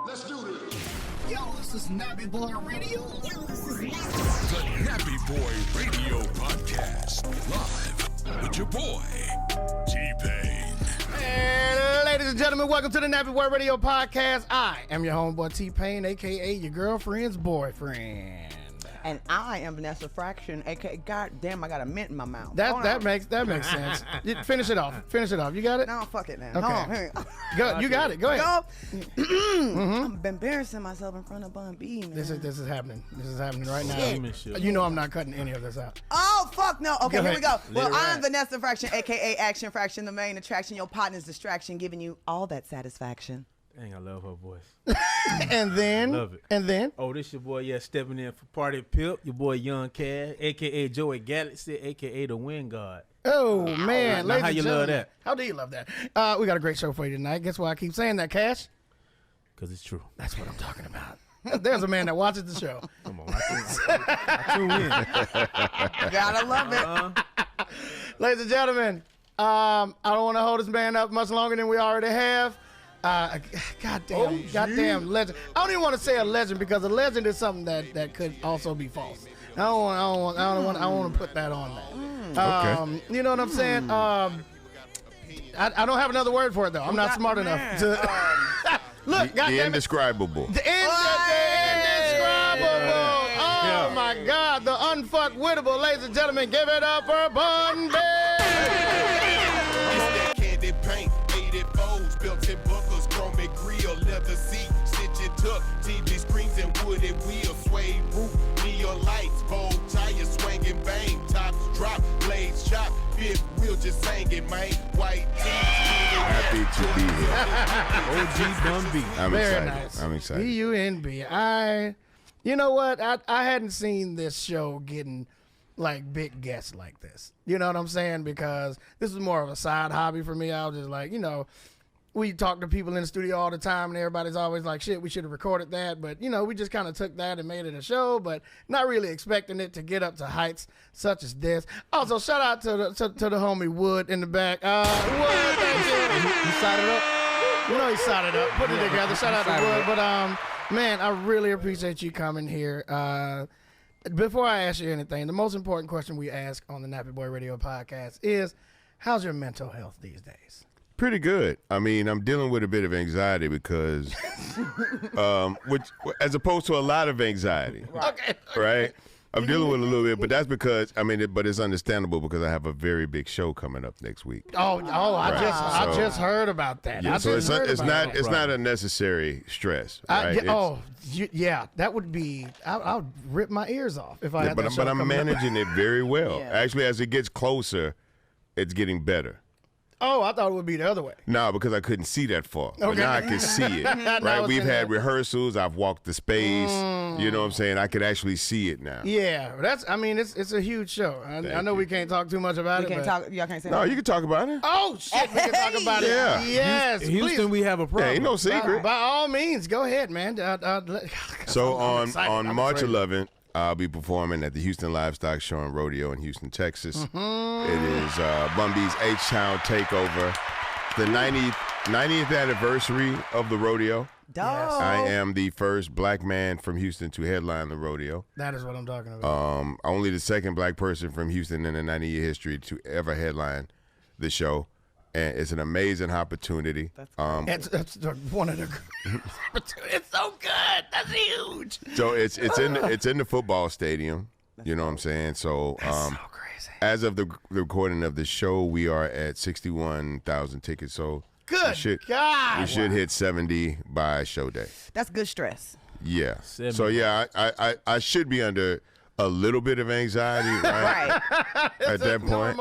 Let's do this. Yo, this is Nappy Boy Radio. Yo, this is Nappy. The Nappy Boy Radio Podcast. Live with your boy, TPain. And ladies and gentlemen, welcome to the Nappy Boy Radio Podcast. I am your homeboy TPain, a.k.a. your girlfriend's boyfriend. And I am Vanessa Fraction, aka God damn, I got a mint in my mouth. That makes sense. Finish it off. You got it? No, fuck it now. Okay. Hold on, here. Go, you got it. Go ahead. I'm embarrassing myself in front of BunB, man. This is happening. This is happening right now. Shit. You know I'm not cutting any of this out. Oh, fuck no. Okay, Go here we go. ahead. Well, Let it I'm ride. Vanessa Fraction, aka Action Fraction, the main attraction, your partner's distraction, giving you all that satisfaction. Dang, I love her voice. And then, Love it. and then, Oh, this your boy, stepping in for Party Pimp, your boy Young Cash, a.k.a. Joey Galaxy, a.k.a. the Wind God. oh man, Now, ladies how and you love gentlemen, that? How do you love that? We got a great show for you tonight. Guess why I keep saying that, Cash? Because it's true. That's what I'm talking about. There's a man that watches the show. Come on, I tune in. Gotta love it. Ladies and gentlemen, I don't want to hold this man up much longer than we already have. Goddamn legend. I don't even want to say a legend because a legend is something that could also be false. I don't want to put that on there. You know what I'm saying? I don't have another word for it though. I'm not smart enough to look. The Goddamn it. indescribable. The indescribable. Oh my God, the unfuckwittable. Ladies and gentlemen, give it up for BunB. It's that candy paint, 84s, belts and buckles, chrome and grill, leather seat, stitch and tuck, TV screens and wooden wheels, suede roof, neon lights, bold tires, swinging bang, tops drop, blades chop, fifth wheel just singing, man, white teeth. Happy to be here. OG BunB. I'm Very excited. nice. I'm excited. BUNB. You know what? I hadn't seen this show getting like big guests like this. You know what I'm saying? Because this is more of a side hobby for me. I was just like, we talk to people in the studio all the time and everybody's always like, shit, we should have recorded that. But, we just kind of took that and made it a show, but not really expecting it to get up to heights such as this. Also, shout out to the homie Wood in the back. Wood, thank you. You sided up? He sided up. Put it together. Shout out to Wood. But, man, I really appreciate you coming here. Before I ask you anything, the most important question we ask on the Nappy Boy Radio Podcast is, how's your mental health these days? Pretty good. I mean, I'm dealing with a bit of anxiety because, which as opposed to a lot of anxiety, Okay. right? I'm dealing with a little bit, but that's because but it's understandable because I have a very big show coming up next week. I just heard about that. Yeah, I so just heard it's about not that. not unnecessary stress, right? That would be. I'll rip my ears off if I had that show but I'm coming up. managing it very well. Yeah. Actually, as it gets closer, it's getting better. Oh, I thought it would be the other way. No, because I couldn't see that far. But Okay. now I can see it. Now Right? it's We've in had there. rehearsals. I've walked the space. You know what I'm saying? I could actually see it now. Yeah, it's a huge show. I know you. we can't talk too much about We it. can't but- talk. Y'all can't say No, that. you can talk about it. Oh shit, we can talk about it. Yeah. Yes, Houston, please. we have a Yeah, problem. ain't no secret. By all means, go ahead, man. So I'm excited. on I'm March excited. 11th, I'll be performing at the Houston Livestock Show and Rodeo in Houston, Texas. It is BunB's H-Town Takeover, the 90th anniversary of the rodeo. Dog. I am the first black man from Houston to headline the rodeo. That is what I'm talking about. Only the second black person from Houston in the 90-year history to ever headline the show. And it's an amazing opportunity. That's one of the. It's so good. That's huge. So it's in the football stadium. You know what I'm saying? So So crazy. as of the recording of the show, we are at 61,000 tickets. So Good God. we should hit 70 by show day. That's good stress. Yeah. 70. So yeah, I should be under a little bit of anxiety, right? At that point.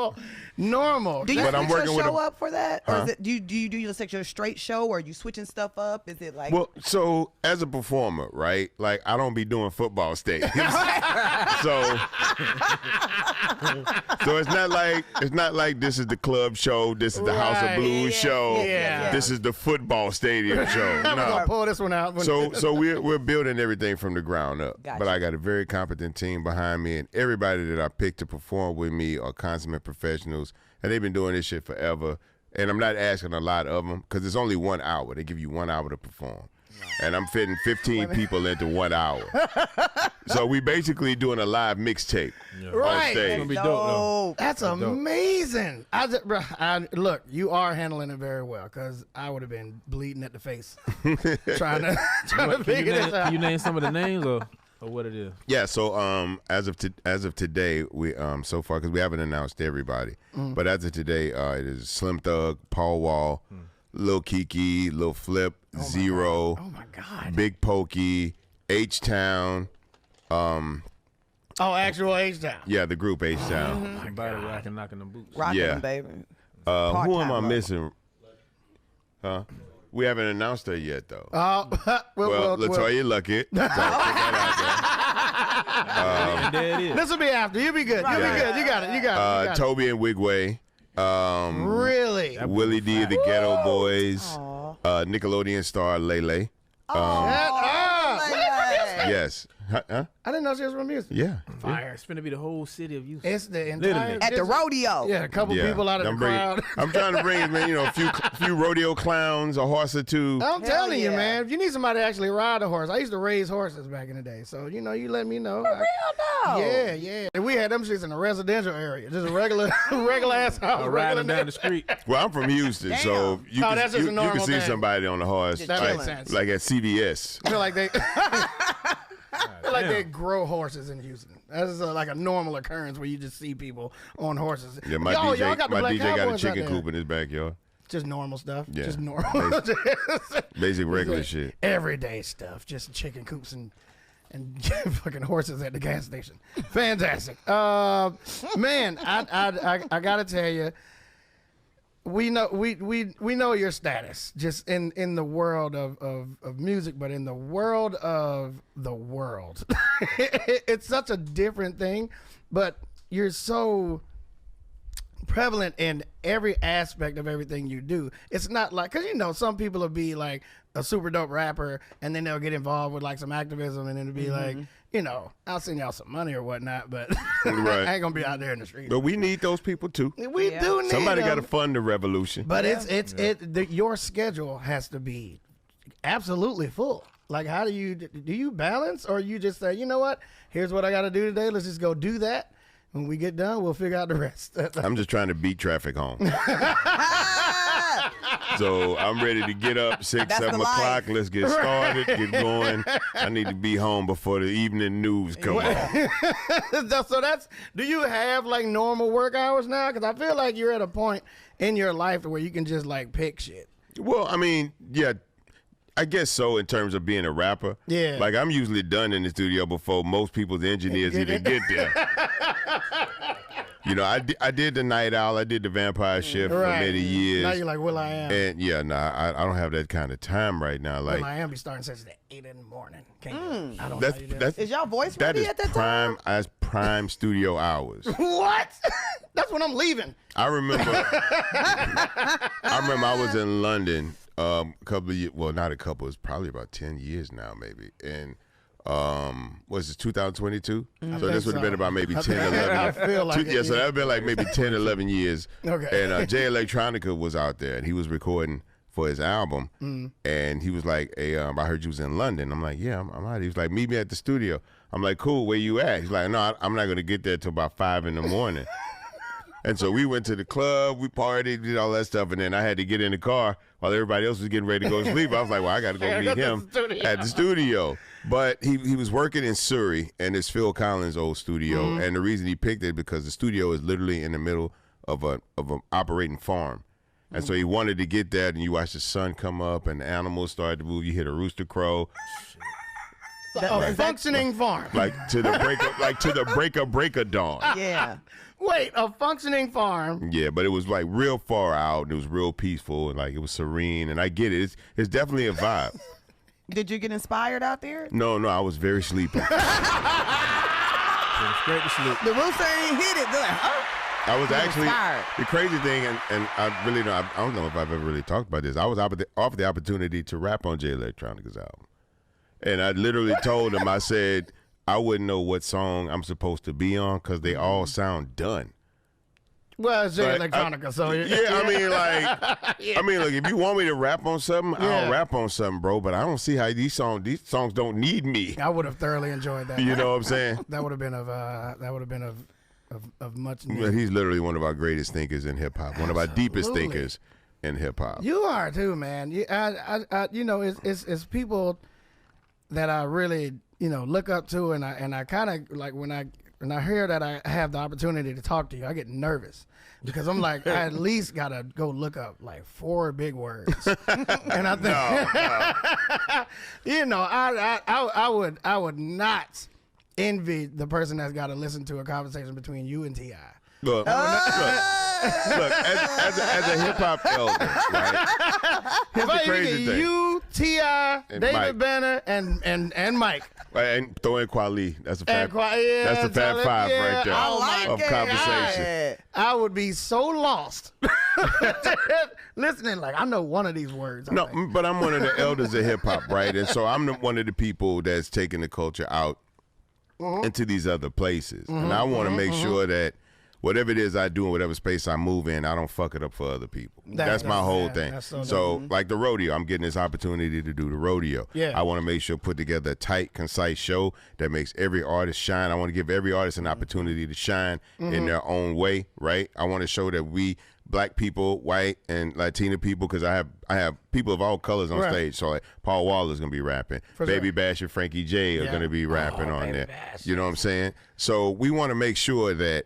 Normal. Do you But I'm switch working your with show a- up for that, or Huh? is it, do you do your straight show, or are you switching stuff up? Is it like Well, so as a performer, right? Like I don't be doing football stadiums. So it's not like this is the club show, this is the House Right. of Blues show. Yeah. This is the football stadium show. I'm gonna No. pull this one out. So we're building everything from the ground up. Gotcha. But I got a very competent team behind me, and everybody that I picked to perform with me are consummate professionals, and they've been doing this shit forever. And I'm not asking a lot of them because it's only 1 hour. They give you 1 hour to perform. and I'm fitting 15 people into 1 hour. So we basically doing a live mixtape on Right. stage. It's gonna be dope though. That's amazing. Look, you are handling it very well because I would have been bleeding at the face trying to figure this out. Can you name some of the names or what it is? Yeah, so as of today, we so far, because we haven't announced everybody, but as of today, it is Slim Thug, Paul Wall, Lil Kiki, Lil Flip, Zero, Oh my God. Big Pokey, H-Town, Actual H-Town. yeah, the group H-Town. Somebody rocking, knocking the boots. Rocking Yeah. them, baby. Who am I Part-time missing? Huh? We haven't announced her yet, though. Well, Latoya Luckett. So put that And there it is. this will be after. You'll be good. You'll be good. You got it. You got out there. it. Toby and Wigway. Really? Willie D of the Ghetto Boys. Nickelodeon star Lele. Shut up. Yes. Huh? I didn't know she was from Houston. Yeah. Fire. It's gonna be the whole city of Houston. It's the entire Literally. At the rodeo. Yeah, a couple Yeah. people out of the crowd. I'm trying to bring, man, a few rodeo clowns, a horse or two. I'm telling you, yeah. man. If you need somebody to actually ride a horse, I used to raise horses back in the day. So you let me know. For real though. Yeah, yeah. And we had them shits in a residential area, just a regular ass house. Riding regular down the street. Well, I'm from Houston, so you Oh, can, that's just a you normal can see thing. somebody on a horse, That like, makes sense. like at CVS. I feel like they. I feel like they grow horses in Houston. That's like a normal occurrence where you just see people on horses. Yeah, my Yo, DJ, y'all got the my Black DJ got a Cowboys out chicken there. coop in his backyard. Just normal stuff. Yeah. Just normal. Basic regular shit. Everyday stuff. Just chicken coops and fucking horses at the gas station. Fantastic. Man, I gotta tell you, we know your status just in the world of music, but in the world of the world, it's such a different thing. But you're so prevalent in every aspect of everything you do. It's not like, because some people will be like a super dope rapper and then they'll get involved with like some activism and then it'll be like, I'll send y'all some money or whatnot, but Right. I ain't gonna be out there in the street. But we need those people too. We do need Somebody got to them. fund the revolution. But your schedule has to be absolutely full. Like, how do you balance, or you just say, you know what, here's what I got to do today. Let's just go do that. When we get done, we'll figure out the rest. I'm just trying to beat traffic home. So I'm ready to get up 6, That's 7 the life. o'clock. Let's get started, get going. I need to be home before the evening news come on. So do you have like normal work hours now? Because I feel like you're at a point in your life where you can just like pick shit. Well, I mean, yeah, I guess so in terms of being a rapper. Yeah. Like I'm usually done in the studio before most people's engineers even get there. I did the Night Owl. I did the Vampire Shift for many years. Now you're like Will.i.am. And I don't have that kind of time right now. Like Will.i.am be starting sessions at 8 in the morning. Can't do it. I don't know that's how you do it. that's Is y'all voice that ready is at that prime time? as prime studio hours. What? That's when I'm leaving. I remember I was in London a couple of years, well, not a couple, it's probably about 10 years now maybe. And was it 2022? So this would have been about maybe 10, 11. I feel like it, so that would have been like maybe 10, 11 years. Okay. And Jay Electronica was out there and he was recording for his album. And he was like, hey, I heard you was in London. I'm like, yeah, I'm out. He was like, meet me at the studio. I'm like, cool, where you at? He's like, no, I'm not going to get there till about 5 in the morning. And so we went to the club, we partied, did all that stuff, and then I had to get in the car while everybody else was getting ready to go to sleep. I was like, well, I got to go meet him at the studio. But he was working in Surrey, and it's Phil Collins' old studio. And the reason he picked it because the studio is literally in the middle of an operating farm. And so he wanted to get that, and you watch the sun come up, and the animals start to move. You hear the rooster crow. A functioning farm. Like to the break of dawn. Yeah. Wait, a functioning farm. Yeah, but it was like real far out and it was real peaceful and like it was serene, and I get it. It's definitely a vibe. Did you get inspired out there? No, I was very sleepy. Straight to sleep. The rooster ain't hit it. They're like, huh? I was actually inspired. the crazy thing, and I really don't. I don't know if I've ever really talked about this. I was offered the opportunity to rap on Jay Electronica's album, and I literally told him, I said I wouldn't know what song I'm supposed to be on because they all sound done. Well, it's Like, electronica, so I mean, like, I mean, look, if you want me to rap on something, I'll rap on something, bro. But I don't see how these songs don't need me. I would have thoroughly enjoyed that. You know what I'm saying? That would have been of much need. But he's literally one of our greatest thinkers in hip hop, one of our deepest Absolutely. thinkers in hip hop. You are too, man. You know, it's people that I really, you know, look up to, and I kind of like when I hear that I have the opportunity to talk to you, I get nervous because I'm like, I at least gotta go look up like 4 big words, and I think, you know, I would not envy the person that's got to listen to a conversation between you and T.I. Look, look, as a hip hop elder, right? Here's the crazy thing. You, T.I., David Mike. Banner, and Mike. And throw in Kweli. That's a fat. Yeah, that's the fat tell it- 5 yeah, right there I like of it. conversation. I would be so lost listening. Like, I know one of these words. I'm No, like, but I'm one of the elders of hip hop, right? And so I'm one of the people that's taking the culture out into these other places, and I want to make sure that whatever it is I do in whatever space I move in, I don't fuck it up for other people. That's my whole thing. that's so So, like the rodeo, I'm getting this opportunity to do the rodeo. Yeah. I want to make sure put together a tight, concise show that makes every artist shine. I want to give every artist an opportunity to shine in their own way, right? I want to show that we Black people, white and Latina people, because I have people of all colors on stage. So like Paul Waller's gonna be rapping, Baby Bash and Frankie J are gonna be rapping on there. You know what I'm saying? So we want to make sure that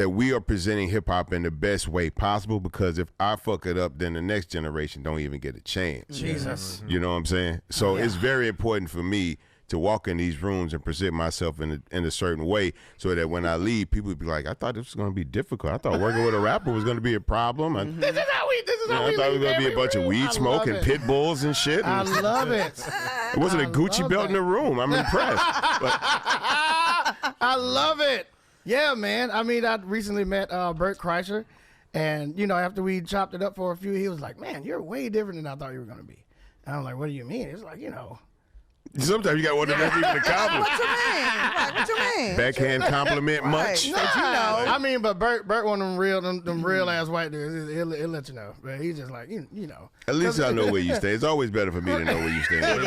we are presenting hip hop in the best way possible, because if I fuck it up, then the next generation don't even get a chance. Jesus. You know what I'm saying? So it's very important for me to walk in these rooms and present myself in a certain way, so that when I leave, people would be like, I thought this was going to be difficult. I thought working with a rapper was going to be a problem. This is how we I thought it was going to be a bunch of weed smoke and pit bulls and shit. I love it. It wasn't a Gucci belt in the room. I'm impressed. But I love it. Yeah, man. I mean, I recently met Bert Kreischer, and, you know, after we chopped it up for a few, he was like, man, you're way different than I thought you were going to be. And I'm like, what do you mean? It's like, you know. sometimes you got to wonder if that's even a compliment. What you mean? Like, what you mean? Backhand compliment much? But you know. I mean, but Bert one of them real ass white dudes. He'll let you know. But he's just like, you know. At least I know where you stand. It's always better for me to know where you stand.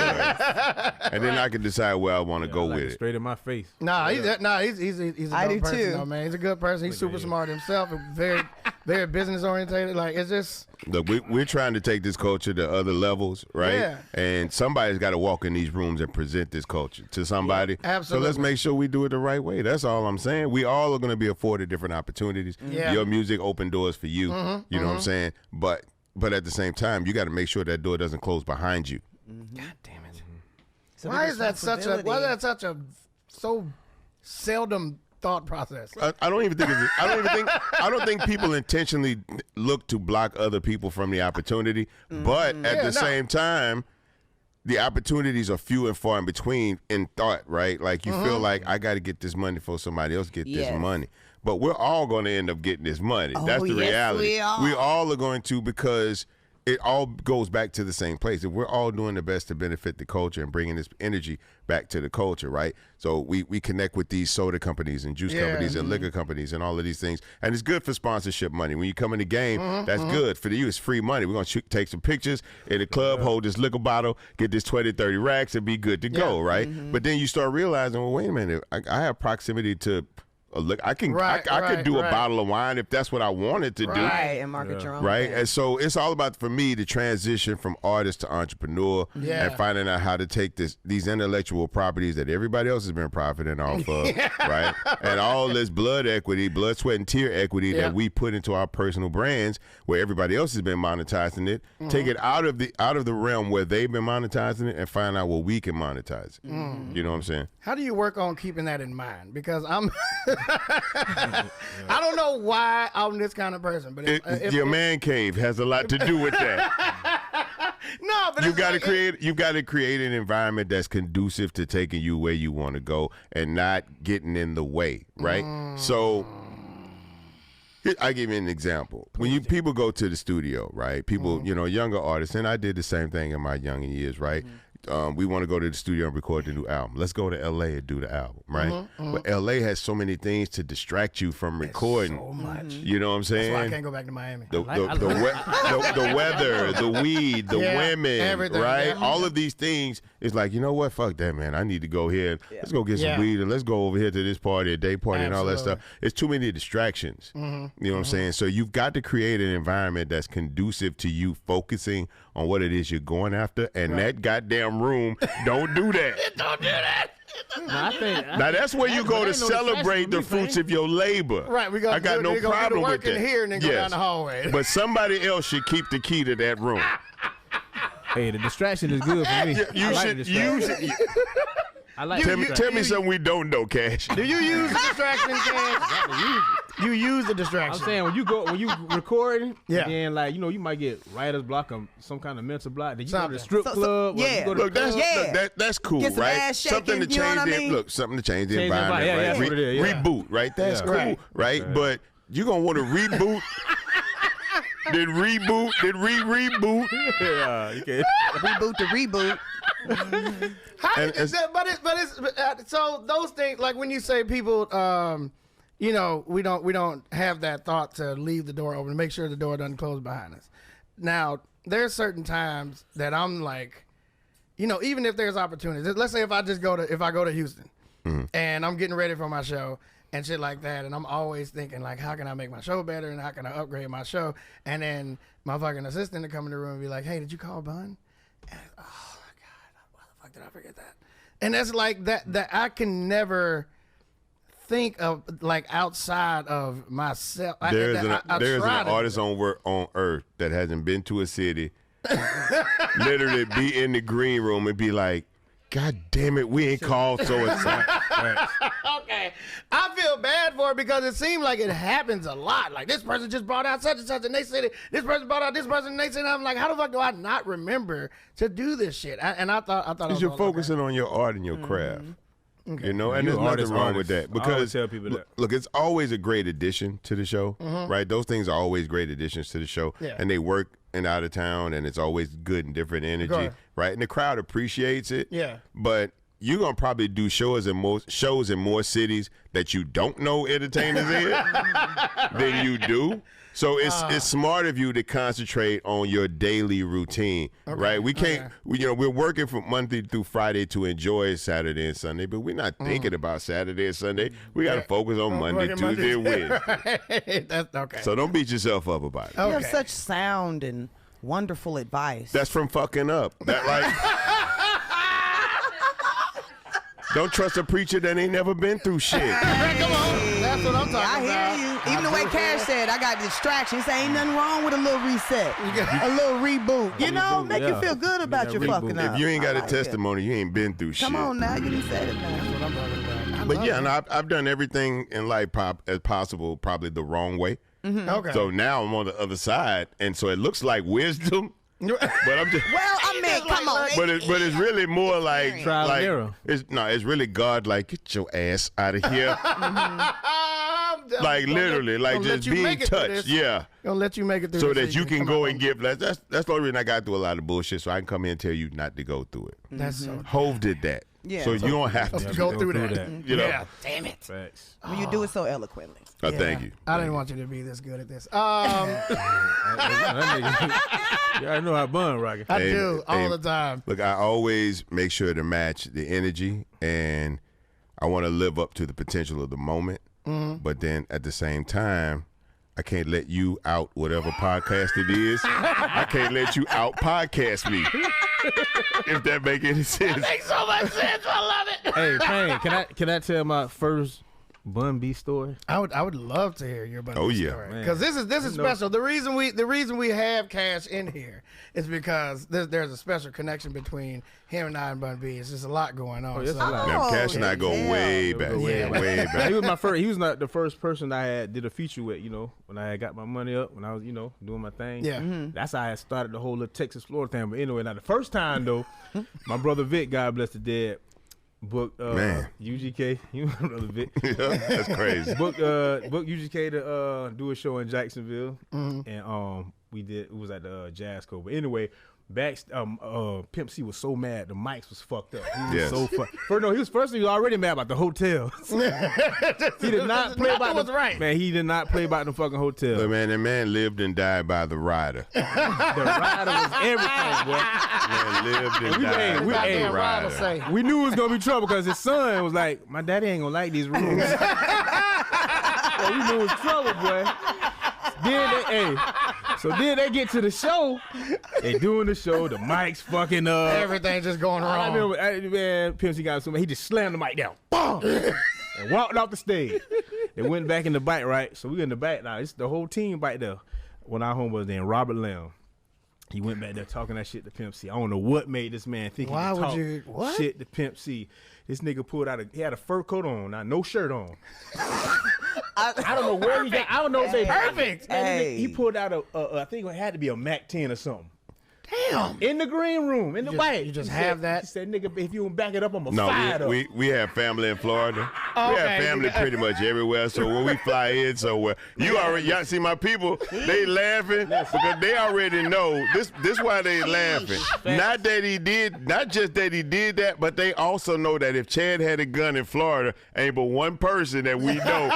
And then I can decide where I want to go like with it it. straight in my face. He's a I good do person, too. though, man. He's a good person. He's super smart himself. Very, very business orientated. Like, it's just. Look, we're trying to take this culture to other levels, right? Yeah. And somebody's got to walk in these rooms and present this culture to somebody. absolutely. So let's make sure we do it the right way. That's all I'm saying. We all are going to be afforded different opportunities. Yeah. Your music open doors for you. You know what I'm saying? But at the same time, you got to make sure that door doesn't close behind you. God damn it. It's a Why big is that such a? Why is that such a so seldom thought process? I don't even think I don't think people intentionally look to block other people from the opportunity, but at the same time, the opportunities are few and far in between in thought, right? Like you feel like I got to get this money before somebody else get this money. But we're all going to end up getting this money. That's the yes, reality. we are. all are going to, because it all goes back to the same place. If we're all doing the best to benefit the culture and bringing this energy back to the culture, right? So we connect with these soda companies and juice companies and liquor companies and all of these things. And it's good for sponsorship money. When you come in the game, that's good. For you, it's free money. We're going to take some pictures in the club, hold this liquor bottle, get this 20, 30 racks, and be good to go, right? But then you start realizing, well, wait a minute, I have proximity to look, I could do a bottle of wine if that's what I wanted to do. Right, and market your own. Right. thing. And so it's all about, for me, the transition from artist to entrepreneur and finding out how to take these intellectual properties that everybody else has been profiting off of, right? And all this blood equity, blood, sweat, and tear equity that we put into our personal brands, where everybody else has been monetizing it, take it out of the realm where they've been monetizing it and find out where we can monetize it. You know what I'm saying? How do you work on keeping that in mind? Because I'm, I don't know why I'm this kind of person, but Your man cave has a lot to do with that. no, but You've got to create an environment that's conducive to taking you where you want to go and not getting in the way, right? So I give you an example. When people go to the studio, right? People, younger artists, and I did the same thing in my younger years, right? we want to go to the studio and record the new album. Let's go to L.A. and do the album, right? But L.A. has so many things to distract you from recording. So much. You know what I'm saying? That's why I can't go back to Miami. The weather, the weed, the women, everything, right? yeah. All of these things is like, you know what? Fuck that, man. I need to go here. Let's go get some weed and let's go over here to this party, a day party, and all that stuff. It's too many distractions. You know what I'm saying? So you've got to create an environment that's conducive to you focusing on what it is you're going after, and that goddamn room don't do that. Don't do that. Now that's where you go to celebrate the fruits of your labor. Right, I got no problem with that. Here and then go down the hallway. But somebody else should keep the key to that room. Hey, the distraction is good for me. You should use it. I like Tell me something we don't know, Cash. Do you use the distraction, Cash? You use the distraction. I'm saying when you recording, Yeah. then like you might get writer's block or some kind of mental block. Then you go to the Something. strip club. Or you go to Look, the club. that's cool, Get some right? ass shaking, Something to you know change what I mean? something to change the Change the environment, environment, right? that's what it is, yeah. Reboot, right? That's cool, Right. right? But you're gonna want to reboot, then reboot, then reboot. Yeah, you can. Reboot the reboot. So those things, like when you say people, we don't have that thought to leave the door open, to make sure the door doesn't close behind us. Now, there's certain times that I'm like, even if there's opportunities. Let's say if I go to Houston and I'm getting ready for my show and shit like that, and I'm always thinking like, how can I make my show better and how can I upgrade my show? And then my fucking assistant to come in the room and be like, hey, did you call Bun? And, oh my God, why the fuck did I forget that? And that's like that I can never think of like outside of myself. There's an try to artist on earth that hasn't been to a city, literally be in the green room and be like, God damn it, we ain't called so and so. Okay. I feel bad for it because it seems like it happens a lot. Like this person just brought out such and such and they said it. This person brought out this person and they said it. I'm like, how the fuck do I not remember to do this shit? I thought Because you're focusing on your art and your craft. Okay. And there's nothing wrong with that. I always Because tell people that. look, it's always a great addition to the show, right? Those things are always great additions to the show. Yeah. And they work in out of town, and it's always good and different energy, Right. right? And the crowd appreciates it. Yeah. But you're gonna probably do shows in more cities that you don't know entertainers in than you do. So it's smart of you to concentrate on your daily routine, right? We can't, we're working from Monday through Friday to enjoy Saturday and Sunday, but we're not thinking about Saturday and Sunday. We got to focus on Monday, Tuesday, and Wednesday. That's okay. So don't beat yourself up about it. You have Okay. such sound and wonderful advice. That's from fucking up. That don't trust a preacher that ain't never been through shit. Come on. That's what I'm talking I about. hear you. Even the way Cash said, I got distractions. Ain't nothing wrong with a little reset, a little reboot. Make you feel good about your fucking up. If you ain't got I a like it. testimony, you ain't been through shit. Come on now, you done said it now. But yeah, and I've done everything in life as possible, probably the wrong way. Okay. So now I'm on the other side, and so it looks like wisdom. But I'm just. Well, I mean, come on. But it's really more like Trial and error. It's really God like, get your ass out of here. Like literally, like just being touched. Yeah. Gonna let you make it through So this that you evening. can Come go on. and give. That's the only reason I got through a lot of bullshit, so I can come in and tell you not to go through it. That's so Hove did that. Yeah. So you don't have to. go through that. You know. Yeah. Damn it. Facts. When you do it so eloquently. Thank you. I didn't want you to be this good at this. Yeah, I know how Bun rocking. I Hey, do all hey, the time. Look, I always make sure to match the energy, and I want to live up to the potential of the moment. But then at the same time, I can't let you out whatever podcast it is. I can't let you out podcast me. If that make any sense. Makes so much sense. I love it. Hey, Pain, can I tell my first Bun B story? I would love to hear your Oh, yeah. because this is special. The reason we have Cash in here is because there's a special connection between him and I and Bun B. It's just a lot going on. yes, so- a lot. Now, Cash and I go yeah. way back. Yeah. Way He back. was my first. He was not the first person I had did a feature with. When I had got my money up, when I was doing my thing. Yeah. That's how I started the whole little Texas Florida thing. But anyway, now the first time though, my brother Vic, God bless the dead, booked Man. UGK. You know my brother Vic. Yeah, that's crazy. booked UGK to do a show in Jacksonville, and we did. It was at the Jazz Co. But anyway, Pimp C was so mad the mics was fucked up. He was so fucked. He was already mad about the hotel. He did not play about the right. Man, he did not play about the fucking hotel. Look, man, that man lived and died by the rider. The rider was everything, boy. Man lived and died by the rider. We knew it was gonna be trouble because his son was like, my daddy ain't gonna like these rules. So we knew it was trouble, boy. Then they get to the show. They doing the show. The mic's fucking up. Everything just going wrong. I remember, man, Pimp C got so mad. He just slammed the mic down. Boom! And walked off the stage. They went back in the bike, right? So we in the back now. It's the whole team back there. When our homie was there, Robert Lamb. He went back there talking that shit to Pimp C. I don't know what made this man think he could talk shit to Pimp C. This nigga pulled out he had a fur coat on, now no shirt on. I don't know where he got. I don't know if they perfect. He pulled out I think it had to be a Mac 10 or something. Damn. In the green room, in the bike. You just have that? He said, nigga, if you don't back it up, I'm going to fire it up. We have family in Florida. We have family pretty much everywhere. So when we fly in somewhere, y'all see my people, they laughing because they already know this why they laughing. Not just that he did that, but they also know that if Chad had a gun in Florida, ain't but one person that we know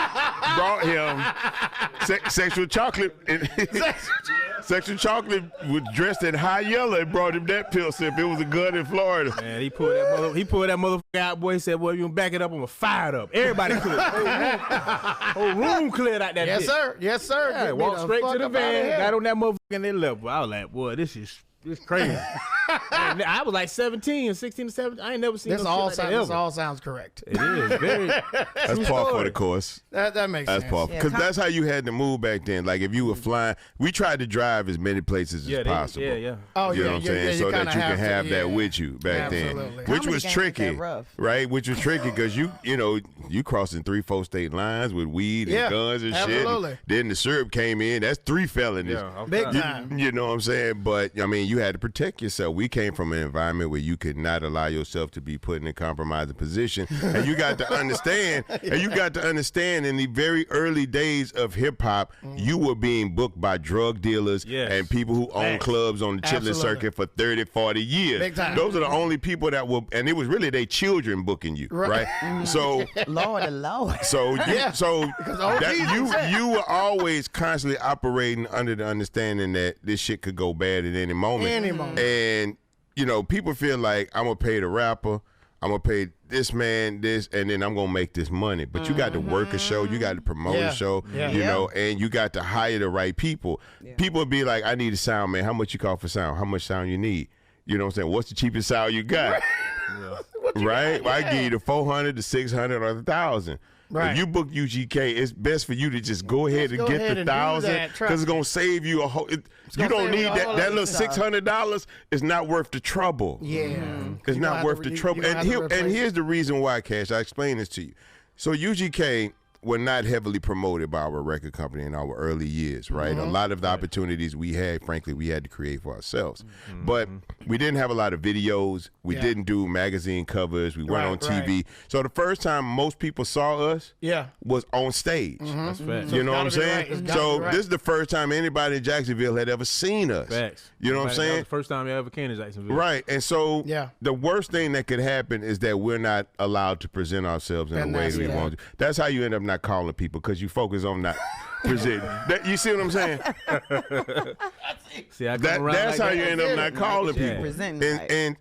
brought him sexual chocolate. Sexual chocolate was dressed in high yellow and brought him that pill sip. It was a gun in Florida. Man, he pulled that motherfucker out, boy. He said, boy, if you don't back it up, I'm going to fire it up. Everybody cleared. Whole room cleared out that bitch. Sir. Yes, sir. Yeah, walked straight to the van, got on that motherfucker and they left. I was like, boy, this is crazy. I was like 16 to 17. I ain't never seen this all sounds correct. It is very. That's par for the course. That makes sense. That's par because that's how you had to move back then. Like if you were flying, we tried to drive as many places as possible. Yeah. Oh, you know what I'm saying? So that you can have that with you back then, which was tricky, right? Which was tricky because you crossing 3-4 state lines with weed and guns and shit. And then the syrup came in. That's 3 felonies. Big time. You know what I'm saying? But I mean, you had to protect yourself. We came from an environment where you could not allow yourself to be put in a compromising position, and you got to understand. And you got to understand in the very early days of hip hop, you were being booked by drug dealers and people who own clubs on the chitlin circuit for 30, 40 years. Big time. Those are the only people that were, and it was really their children booking you, right? So, Lord. So you were always constantly operating under the understanding that this shit could go bad at any moment. And people feel like I'm gonna pay the rapper, I'm gonna pay this man this, and then I'm gonna make this money. But you got to work a show, you got to promote a show, and you got to hire the right people. People would be like, I need a sound man. How much you call for sound? How much sound you need? You know what I'm saying? What's the cheapest sound you got? Right? Well, I give you the 400, the 600, or the 1,000. Right. If you book UGK, it's best for you to just go ahead and get the 1,000 because it's gonna save you a whole. You don't need that. That little $600 is not worth the trouble. It's not worth the trouble. And here's the reason why, Cash. I explain this to you. So UGK were not heavily promoted by our record company in our early years, right? A lot of the opportunities we had, frankly, we had to create for ourselves. But we didn't have a lot of videos. We didn't do magazine covers. We weren't on TV. So the first time most people saw us was on stage. That's facts. You know what I'm saying? So this is the first time anybody in Jacksonville had ever seen us. Facts. You know what I'm saying? That was the first time you ever came to Jacksonville. Right. And so the worst thing that could happen is that we're not allowed to present ourselves in the way we want to. That's how you end up not calling people, because you focus on not presenting. You see what I'm saying? That's how you end up not calling people.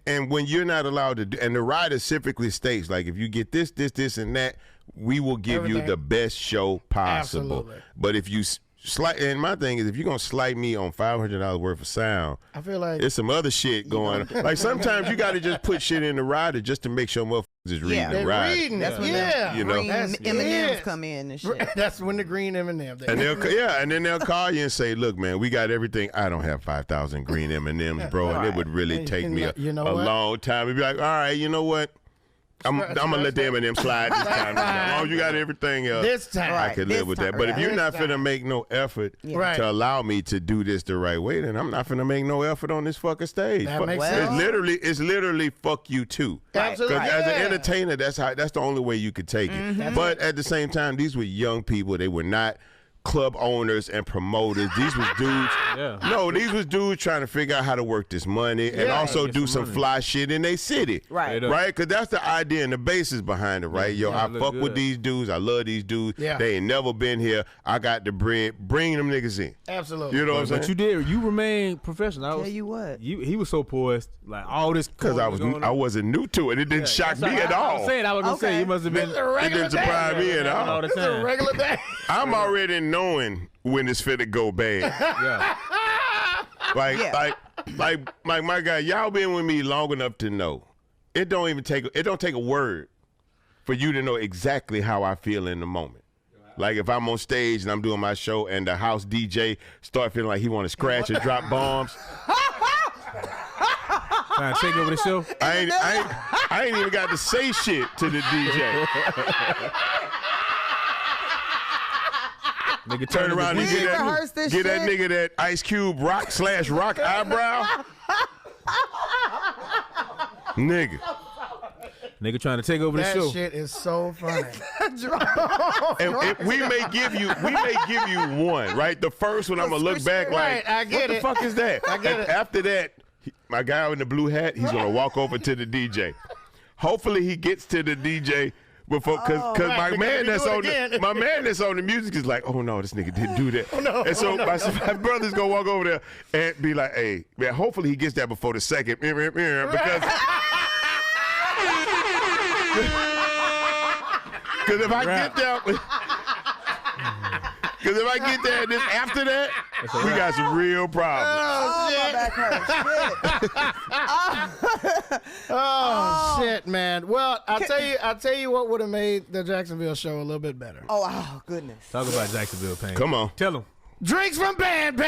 And when you're not allowed to do, and the rider specifically states, like, if you get this, and that, we will give you the best show possible. Absolutely. But if you and my thing is, if you're gonna slight me on $500 worth of sound, I feel like there's some other shit going on. Like sometimes you got to just put shit in the rider just to make sure motherfuckers is reading the rider. That's when green M&Ms come in and shit. That's when the green M&Ms. And then they'll call you and say, "Look, man, we got everything. I don't have 5,000 green M&Ms, bro, and it would really take me a long time." And be like, "All right, you know what? I'm gonna let the M&M slide this time. As long as you got everything else, this time I can live with that. But if you're not finna make no effort to allow me to do this the right way, then I'm not finna make no effort on this fucking stage. That makes sense. It's literally fuck you too. Absolutely. Because as an entertainer, that's the only way you could take it. But at the same time, these were young people. They were not club owners and promoters. These was dudes. No, these was dudes trying to figure out how to work this money and also do some fly shit in their city. Right. Right? Because that's the idea and the basis behind it, right? Yo, I fuck with these dudes. I love these dudes. Yeah. They ain't never been here. I got the bread. Bring them niggas in. Absolutely. You know what I'm saying? But you remained professional. Tell you what. He was so poised. Like all this. Because I wasn't new to it. It didn't shock me at all. I was gonna say you must have been. It didn't surprise me at all. This is a regular day. I'm already knowing when it's finna go bad. Like my guy, y'all been with me long enough to know. It don't take a word for you to know exactly how I feel in the moment. Like if I'm on stage and I'm doing my show and the house DJ start feeling like he want to scratch and drop bombs. Trying to take over the show. I ain't even got to say shit to the DJ. Nigga Turn around and get that nigga that Ice Cube rock eyebrow. Nigga trying to take over the show. That shit is so funny. and we may give you one, right? The first one I'm gonna look back like, I get what the fuck is that? I get it. After that, my guy in the blue hat, he's gonna walk over to the DJ. Hopefully he gets to the DJ before, cause my man that's on the music is like, oh no, this nigga didn't do that. And so my brother's gonna walk over there and be like, hey, man, hopefully he gets that before the second, because. Because if I get there, then after that, we got some real problems. My back hurts. Shit. Shit, man. Well, I'll tell you what would have made the Jacksonville show a little bit better. Oh, goodness. Talk about Jacksonville, Pain. Come on. Tell him. Drinks from BunB.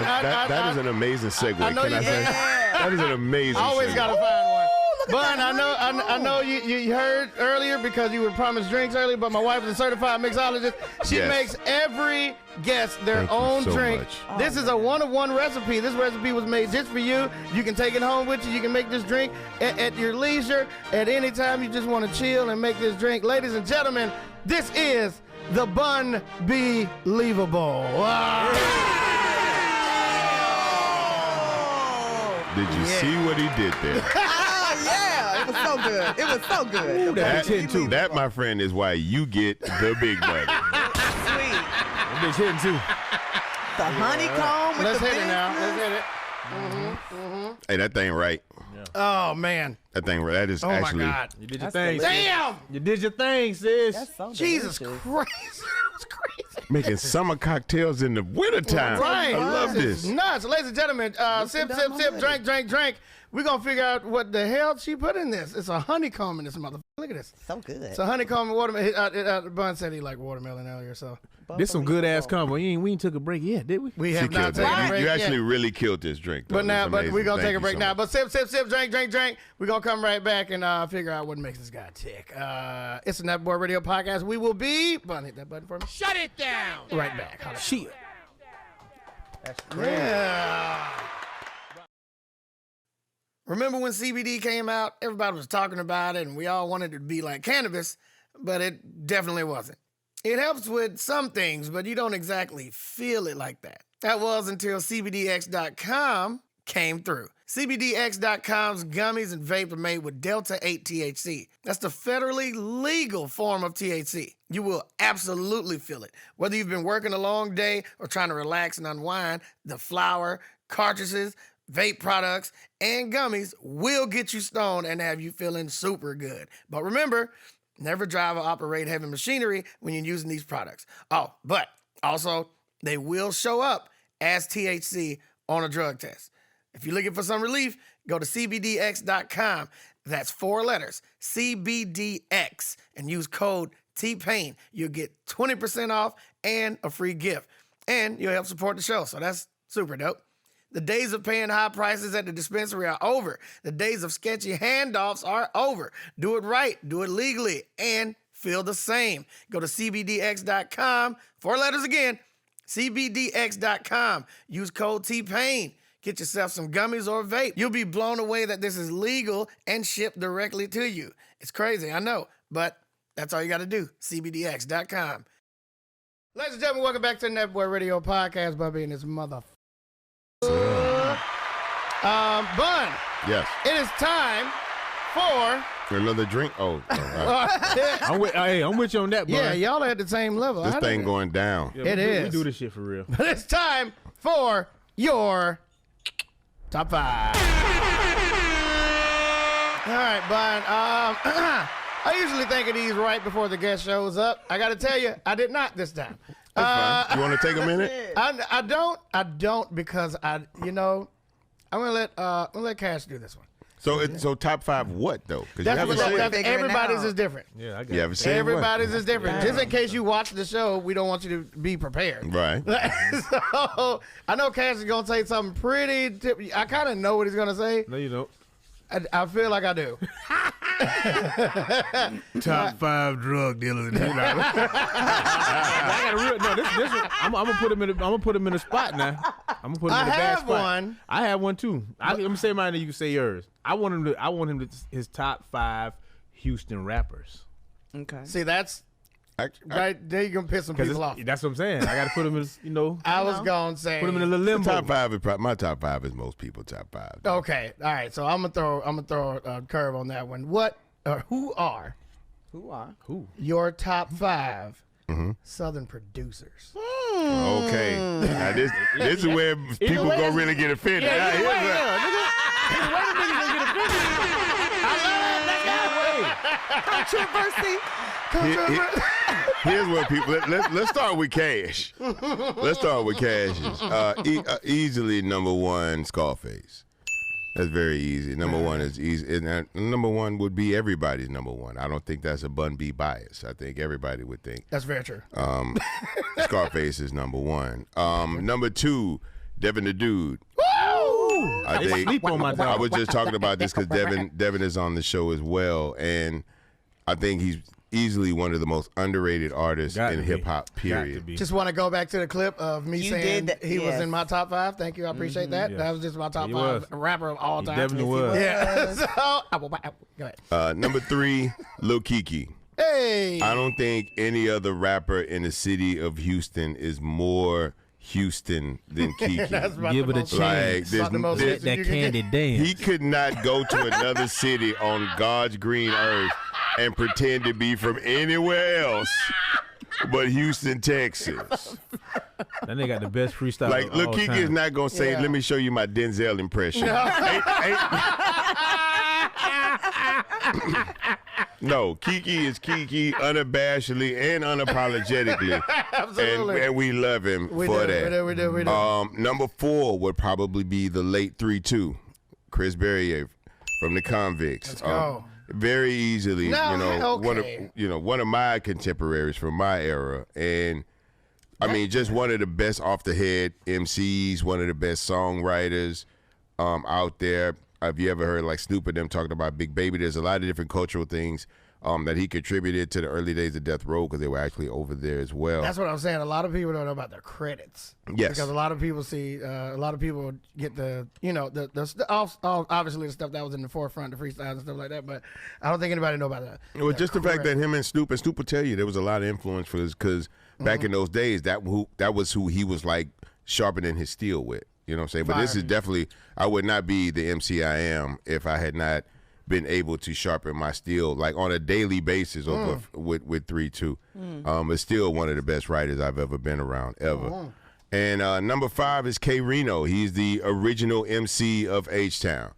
That is an amazing segue. Can I say? That is an amazing. Always gotta find one. Bun, I know you heard earlier because you were promised drinks earlier, but my wife is a certified mixologist. She makes every guest their own drink. This is a one-of-one recipe. This recipe was made just for you. You can take it home with you. You can make this drink at your leisure, at any time you just want to chill and make this drink. Ladies and gentlemen, this is the BunB Leavable. Did you see what he did there? It was so good. It was so good. That, my friend, is why you get the big money. Sweet. That bitch hitting too. The honeycomb with Let's the hit it now. business. Let's hit it. Hey, that thing right. Oh, man. That thing right. That is Oh, actually. my God. You did your thing. Damn! You did your thing, sis. That's so Jesus delicious. Christ. That's crazy. Making summer cocktails in the wintertime. Right. I love this. Nuts. Ladies and gentlemen, sip, drink. We're going to figure out what the hell she put in this. It's a honeycomb in this motherfucker. Look at this. So good. It's a honeycomb and watermelon. Bun said he liked watermelon earlier, so. This some good ass combo. We ain't took a break yet, did we? We She have not killed taken a that. break You yet. actually really killed this drink. Though. But It's we're amazing. going to take Thank a break you now. so But sip, drink. We're going to come right back and figure out what makes this guy tick. It's the Nappy Boy Radio Podcast. We will be. Bun, hit that button for me. Shut it down. Right back. Shit. Yeah. Remember when CBD came out? Everybody was talking about it, and we all wanted it to be like cannabis, but it definitely wasn't. It helps with some things, but you don't exactly feel it like that. That was until CBDX.com came through. CBDX.com's gummies and vape are made with Delta 8 THC. That's the federally legal form of THC. You will absolutely feel it. Whether you've been working a long day or trying to relax and unwind, the flower, cartridges, vape products, and gummies will get you stoned and have you feeling super good. But remember, never drive or operate heavy machinery when you're using these products. Oh, but also, they will show up as THC on a drug test. If you're looking for some relief, go to CBDX.com. That's 4 letters, CBDX, and use code TPain. You'll get 20% off and a free gift. And you'll help support the show, so that's super dope. The days of paying high prices at the dispensary are over. The days of sketchy handoffs are over. Do it right, do it legally, and feel the same. Go to CBDX.com, 4 letters again, CBDX.com. Use code TPain. Get yourself some gummies or vape. You'll be blown away that this is legal and shipped directly to you. It's crazy, I know, but That's all you got to do. CBDX.com. Ladies and gentlemen, welcome back to the Nappy Boy Radio Podcast. BunB and his mother. Bun. Yes. It is time for Another drink. Oh, all right. I'm with you on that, bro. yeah, y'all are at the same level. This thing going down. Yeah, It is. We do this shit for real. But it's time for your top 5. All right, Bun. I usually think of these right before the guest shows up. I got to tell you, I did not this time. That's fine. You want to take a minute? I don't because I'm gonna let Cash do this one. So top 5 what though? Because That's what we're that's- figuring everybody's out. is different. Yeah, I got you it. haven't said Everybody's is different. Just in case you watch the show, we don't want you to be prepared. Right. So I know Cash is gonna say something pretty. I kind of know what he's gonna say. No, you don't. I feel like I do. Top 5 drug dealers. I got a real, no, this one, I'm gonna put him in a spot now. I'm gonna put him in a bad spot. One. I have one too. I'm gonna say mine, and you can say yours. I want him to his top 5 Houston rappers. Okay. See, that's right there. You're gonna piss some people off. That's what I'm saying. I got to put him in, I was gonna say. put him in a little limbo. Top 5 is my top 5 is most people top 5. Okay, all right. So I'm gonna throw a curve on that one. What or who are Who? your top 5 Southern producers? Okay. Now this is where people way, gonna really get offended. Yeah, Now, either way, here's Controversy. Here's what people. Let's start with Cash. Let's start with Cash's. Easily number 1, Scarface. That's very easy. Number 1 is easy. And number 1 would be everybody's number 1. I don't think that's a BunB bias. I think everybody would think That's very true. Scarface is number 1. Number 2, Devin the Dude. I think sleep on my I dog. was just talking about this because Devin is on the show as well, and I think he's easily one of the most underrated artists Got in to be. hip hop. Got to Period. be. Just want to go back to the clip of me You saying did that, he was yes. in my top 5. Thank you. I appreciate that. Yes. That was just my top He 5 was. rapper of all He time. definitely was. Yeah. So, go ahead. Number 3, Lil Keke. Hey. I don't think any other rapper in the city of Houston is more Houston than Keke. That's about Give the it a most- chance. about the most There's- hits you can get. dance. He could not go to another city on God's green earth and pretend to be from anywhere else but Houston, Texas. That nigga got the best freestyle. Like, of look, all Keke time. is not going to say, Yeah. let me show you my Denzel impression. No, Keke is Keke unabashedly and unapologetically. Absolutely. And we love him We for do, that. we do. Number 4 would probably be the late 3-2, Chris Berrier from the Convicts. Let's go. Very easily, No, one of my contemporaries from my era, and I mean, just one of the best off the head MCs, one of the best songwriters out there. Have you ever heard like Snoop and them talking about Big Baby? There's a lot of different cultural things that he contributed to the early days of Death Row because they were actually over there as well. That's what I'm saying. A lot of people don't know about their credits. Yes. Because a lot of people see, a lot of people get the obviously the stuff that was in the forefront, the freestyles and stuff like that. But I don't think anybody know about that. Well, just the fact that him and Snoop will tell you there was a lot of influence for this because back in those days that was who he was like sharpening his steel with. You know what I'm saying? But this is definitely, I would not be the MC I am if I had not been able to sharpen my steel like on a daily basis over with 3-2. It's still one of the best writers I've ever been around ever. And number 5 is K Reno. He's the original MC of H-Town.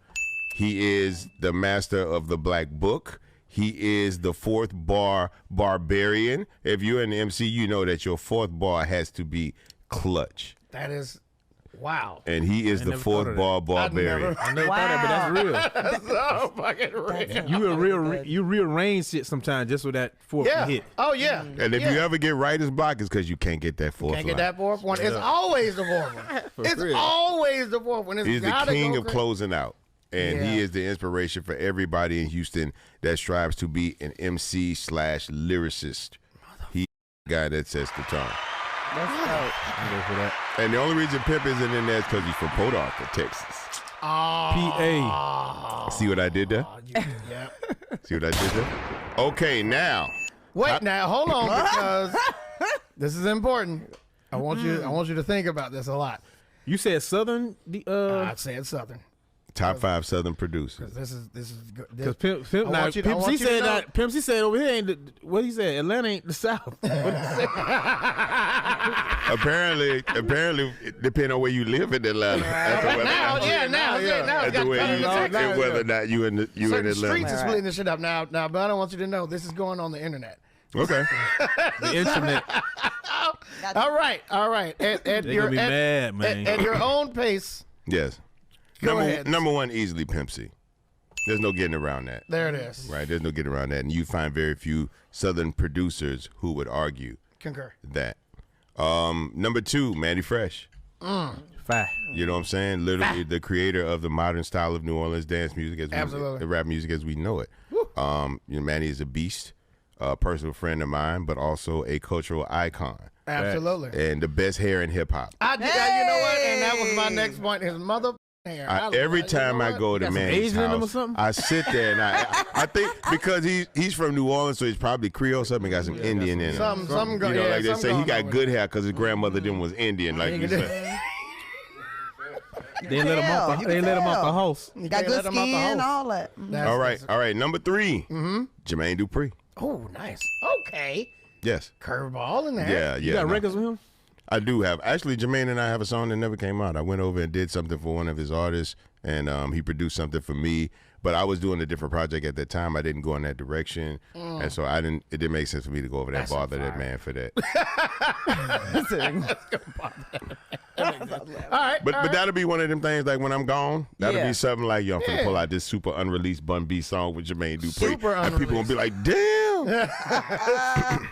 He is the master of the Black Book. He is the 4th bar barbarian. If you're an MC, you know that your 4th bar has to be clutch. That is, wow. And he is the never thought 4th of bar that. barbarian. I never thought that, but that's real. So fucking real. You rearrange shit sometimes just with that 4th Yeah. hit. Oh, yeah. And if you ever get writer's block, it's because you can't get that 4th Can't get line. that 4th one. It's always the 4th one. It's real. always the 4th one. It's He's the gotta king go of crazy. closing out. And he Yeah. is the inspiration for everybody in Houston that strives to be an MC/lyricist. He's the guy that sets the tone. That's dope. I go for that. And the only reason Pimp isn't in there is because he's from Port Arthur, Texas. PA. See what I did there? Yeah. See what I did there? Okay, now, Wait now, hold on, because this is important. I want you to think about this a lot. You said Southern? I'd say it's Southern. Top 5 Southern producers. This is good. Because Pimp C said that. Pimp C said over here ain't what he said. Atlanta ain't the South. apparently, depending on where you live in Atlanta. Now That's the way you and whether or not you in Atlanta. Streets are splitting this shit up now. But I don't want you to know this is going on the internet. Okay. The internet. All right. At your be mad, man. At your own pace. Yes. Go ahead. Number one, easily Pimp C. There's no getting around that. There it is. Right. There's no getting around that, and you find very few Southern producers who would argue Concur. that. Number 2, Manny Fresh. Fact. You know what I'm saying? Literally the creator of the modern style of New Orleans dance music, the rap music as we know it. Manny is a beast, a personal friend of mine, but also a cultural icon. Absolutely. And the best hair in hip hop. You know what? And that was my next point. His mother hair. Every time I go to Manny's house, I sit there and I think because he's from New Orleans, so he's probably Creole, something got some Indian in him. Something like they say, he got good hair because his grandmother then was Indian, like you said. They let him off the house. Got good skin, all that. All right. Number 3, Jermaine Dupri. Oh, nice. Okay. Yes. Curveball in there. Yeah. You got records with him? I do have. Actually, Jermaine and I have a song that never came out. I went over and did something for one of his artists, and he produced something for me. But I was doing a different project at that time. I didn't go in that direction, and so it didn't make sense for me to go over there and bother that man for that. All right. But that'll be one of them things. Like when I'm gone, that'll be something like, yo, I'm finna pull out this super unreleased Bun B song with Jermaine Dupri. Super and unreleased. people gonna be like, damn.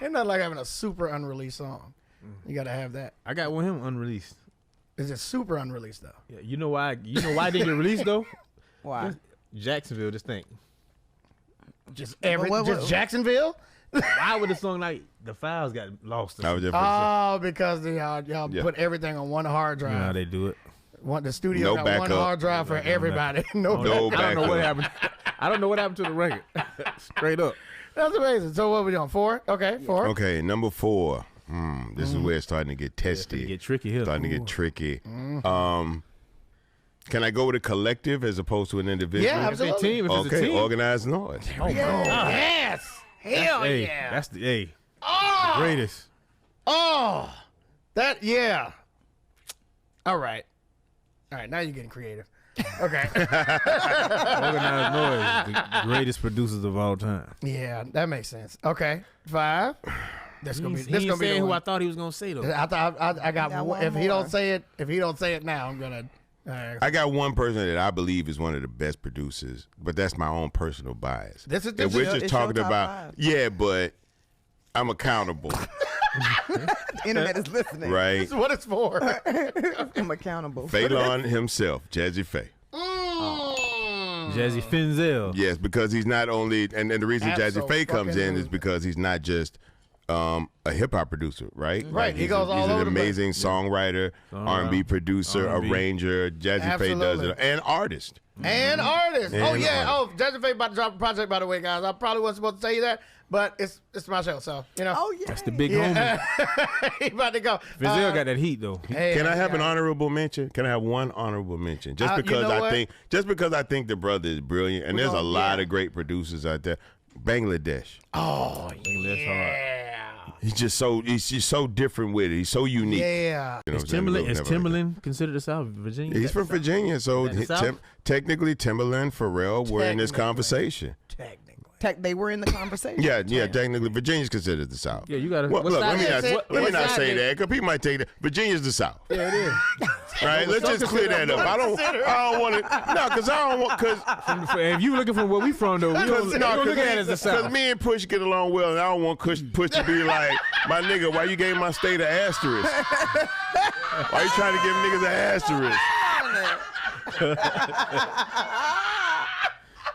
It's not like having a super unreleased song. You gotta have that. I got one of him unreleased. Is it super unreleased though? Yeah, you know why? You know why it didn't get released though? Why? Jacksonville, just think. Just Jacksonville? Why would a song like The Files got lost? Because y'all put everything on one hard drive. You know how they do it. The studio got one hard drive for everybody. No backup. I don't know what happened. I don't know what happened to the record. Straight up. That's amazing. So what are we doing? 4? Okay, 4. Okay, number 4. This is where it's starting to get testy. Yeah, get tricky here. Starting to get tricky. Can I go with a collective as opposed to an individual? Yeah, absolutely. If it's a team. Organized noise. Oh, Yes. Hell yeah. That's the greatest. Oh, All right. Now you're getting creative. Okay. Organized Noise, the greatest producers of all time. Yeah, that makes sense. Okay, 5. This gonna be the who one. I thought he was gonna say though. I got one. If he don't say it now, I'm gonna. I got one person that I believe is one of the best producers, but that's my own personal bias. This is and we're just talking about, but I'm accountable. Internet is listening. Right. This is what it's for. I'm accountable. Phaelon himself, Jazzy Faye. Jazzy Finzel. Yes, because he's not only, and the reason Jazzy Faye comes in is because he's not just a hip hop producer, right? Right. Like he goes all over. He's an amazing songwriter, R&B producer, arranger. Jazzy Faye does it, and artist. And artist. Jazzy Faye about to drop a project, by the way, guys. I probably wasn't supposed to tell you that, but it's my show, so you know. Oh yeah. That's the big homie. He about to go. Finzel got that heat though. Can I have an honorable mention? Can I have one honorable mention? Just because I think the brother is brilliant, and there's a lot of great producers out there. Bangladesh. Oh, Bangladesh hard. He's just so different with it. He's so unique. Yeah. You know Is Timberland considered the South, Virginia? He's from Virginia, so technically Timberland, Pharrell were in this conversation. They were in the conversation. Yeah. Technically, Virginia's considered the South. Yeah, you got to. Well, look, let me not say that because people might take that. Virginia's the South. Yeah, it is. Right? Let's just clear that up. I don't want to. No, because I don't want. Because if you looking from where we from, though, we don't look at it as the South. Because me and Push get along well, and I don't want Push to be like, my nigga, why you gave my state an asterisk? Why you trying to give niggas an asterisk?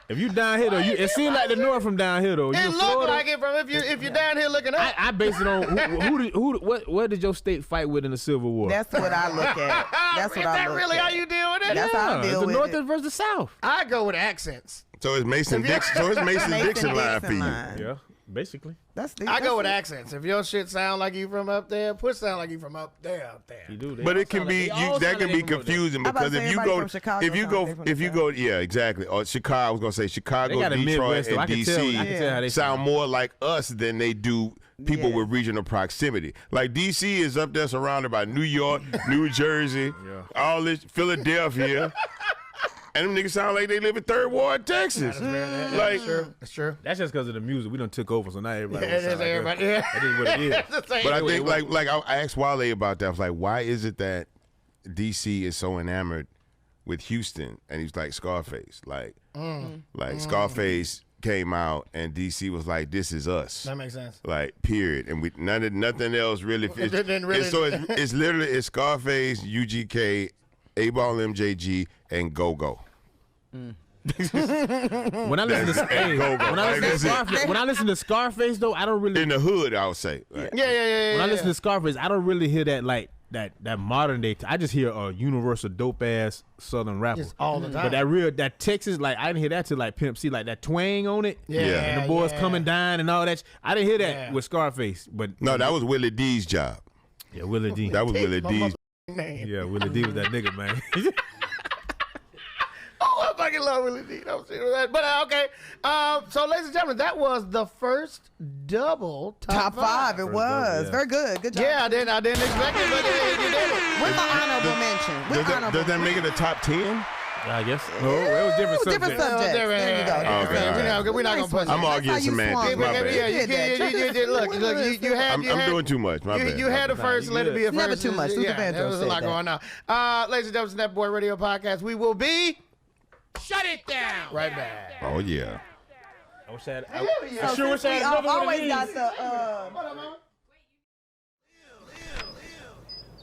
If you down here though, it seems like the North from down here though. It look like it from if you're down here looking up. I base it on what did your state fight with in the Civil War? That's what I look at. That's what I look at. Is that really how you deal with it? That's how I deal with it. The North versus the South. I go with accents. So it's Mason Dixon. So it's Mason Dixon line for you. Yeah. Basically. I go with accents. If your shit sound like you from up there, put sound like you from up there. You do. But it can be that can be confusing because if you go, yeah, exactly. Or Chicago, I was gonna say Chicago, Detroit, and DC sound more like us than they do people with regional proximity. Like DC is up there surrounded by New York, New Jersey, all this Philadelphia. And them niggas sound like they live in Third Ward, Texas. That's true. That's just because of the music. We done took over, so now everybody. It is everybody. Yeah. That is what it is. But I think like I asked Wale about that. I was like, why is it that DC is so enamored with Houston? And he's like Scarface. Like Scarface came out and DC was like, this is us. That makes sense. Like, period. And we nothing else really fits. It's literally Scarface, UGK, A-Ball MJG, and Go-Go. When I listen to Scarface though, I don't really in the hood. I would say. Like, Yeah. When I listen to Scarface, I don't really hear that like that modern day. I just hear a universal dope ass Southern rapper Just all the time. But that Texas, like I didn't hear that till like Pimp C, like that twang on it. And the boys coming down and all that. I didn't hear that with Scarface. But no, that was Willie D's job. Yeah, Willie D. That was Willie D's name. Yeah, Willie D was that nigga, man. Oh, I fucking love Willie D. Don't see that. But okay. So, ladies and gentlemen, that was the first double top five. It was very good. Good job. Yeah, I didn't expect it, but you did it. With the honorable mention. Does that make it a top 10? I guess. No, it was different subjects. Different subjects. There you go. Okay, we're not gonna put. I'm arguing semantics. My bad. Yeah, look. You had. I'm doing too much. My bad. You had a first. Let it be a first. Never too much. Yeah, there was a lot going on. Ladies and gentlemen, Nappy Boy Radio Podcast. We will be. Shut it down. Right back. Oh yeah. I wish I wish I had another one of these. Got the.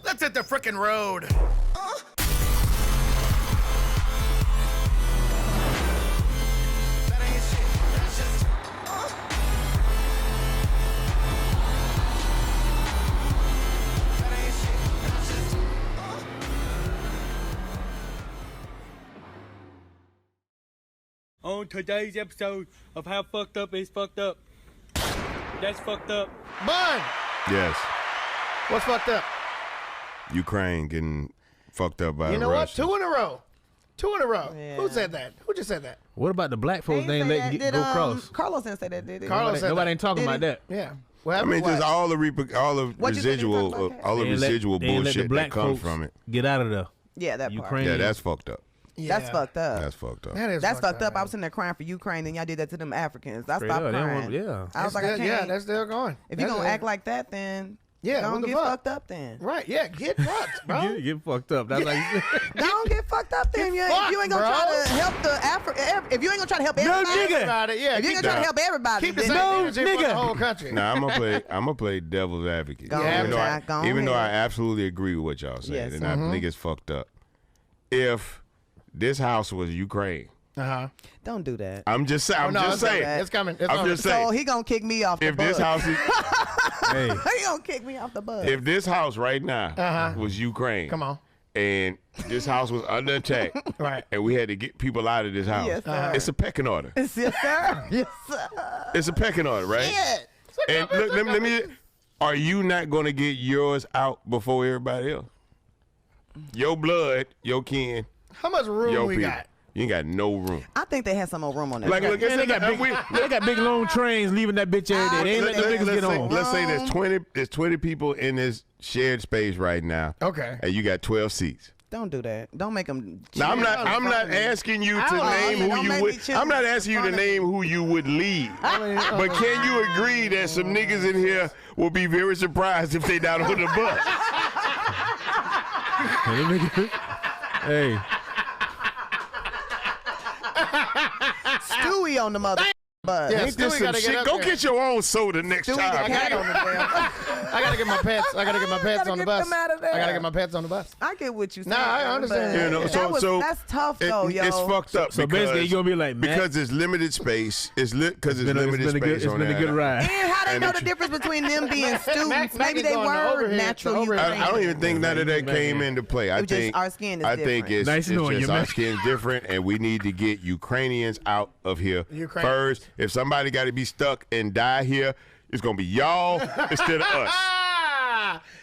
Let's hit the frickin' road. On today's episode of How Fucked Up Is Fucked Up. That's fucked up. Bun! Yes. What's fucked up? Ukraine getting fucked up by You know Russia. what? 2 in a row. 2 in a row. Yeah. Who said that? Who just said that? What about the black folks? They ain't letting go cross. Carlos didn't say that, did he? Carlos said Nobody that. ain't talking about that. Yeah. I mean, just all the residual They ain't let the bullshit black that comes folks from it. Get out of there. Yeah, that part. Ukraine. Yeah, that's fucked up. Yeah. That's fucked up. That's fucked up. That is That's fucked up. I was sitting there crying for Ukraine, and y'all did that to them Africans. I stopped crying. I was like, I can't. Yeah, that's still going. If you're going to act like that, then don't get fucked up then. Right, yeah, get fucked, bro. Get fucked up. That's like you said. Don't get fucked up then. If you ain't going to try to help the if you ain't going to try to help everybody. Yeah, if you ain't going to try to help everybody, keep the then same energy for the whole country. Now I'm gonna play devil's advocate. Even though I absolutely agree with what y'all saying, and I think it's fucked up. If this house was Ukraine, don't do that. I'm just saying. It's coming. I'm just saying. So he gonna kick me off the bus. If this house is, he gonna kick me off the bus. if this house right now was Ukraine, Come on. and this house was under attack, Right. and we had to get people out of this house, Yes, sir. it's a pecking order. Yes, sir. Yes, sir. It's a pecking order, right? And look, let me. Are you not gonna get yours out before everybody else? Your blood, your kin, How much room your we people. got? You ain't got no room. I think they had some more room on that. Like, look, They got big long trains leaving that bitch every day. They ain't letting the niggas get on. Let's say there's 20 people in this shared space right now. Okay. And you got 12 seats. Don't do that. Don't make them. Now I'm not asking you to name who you would. I'm not asking you to name who you would lead. But can you agree that some niggas in here will be very surprised if they down on the bus? Hey. Stewie on the mother bus. Yeah, Ain't this Stewie some gotta get shit? up Go there. get your own soda next Stewie got time. cat on the damn. I gotta get my pets. I gotta get my pets on the bus. them out of there. I gotta get my pets on the bus. I get what you saying. Nah, I understand. That's tough though, yo. It's fucked up. So basically, you're gonna be like, Matt, because it's limited space. It's because it's limited space. It's been a good ride. And how they know the difference between them being students? Maybe they were natural. I don't even think none of that came into play. I think our skin is different. I think it's just our skin's different, and we need to get Ukrainians out of here first. If somebody got to be stuck and die here, it's gonna be y'all instead of us.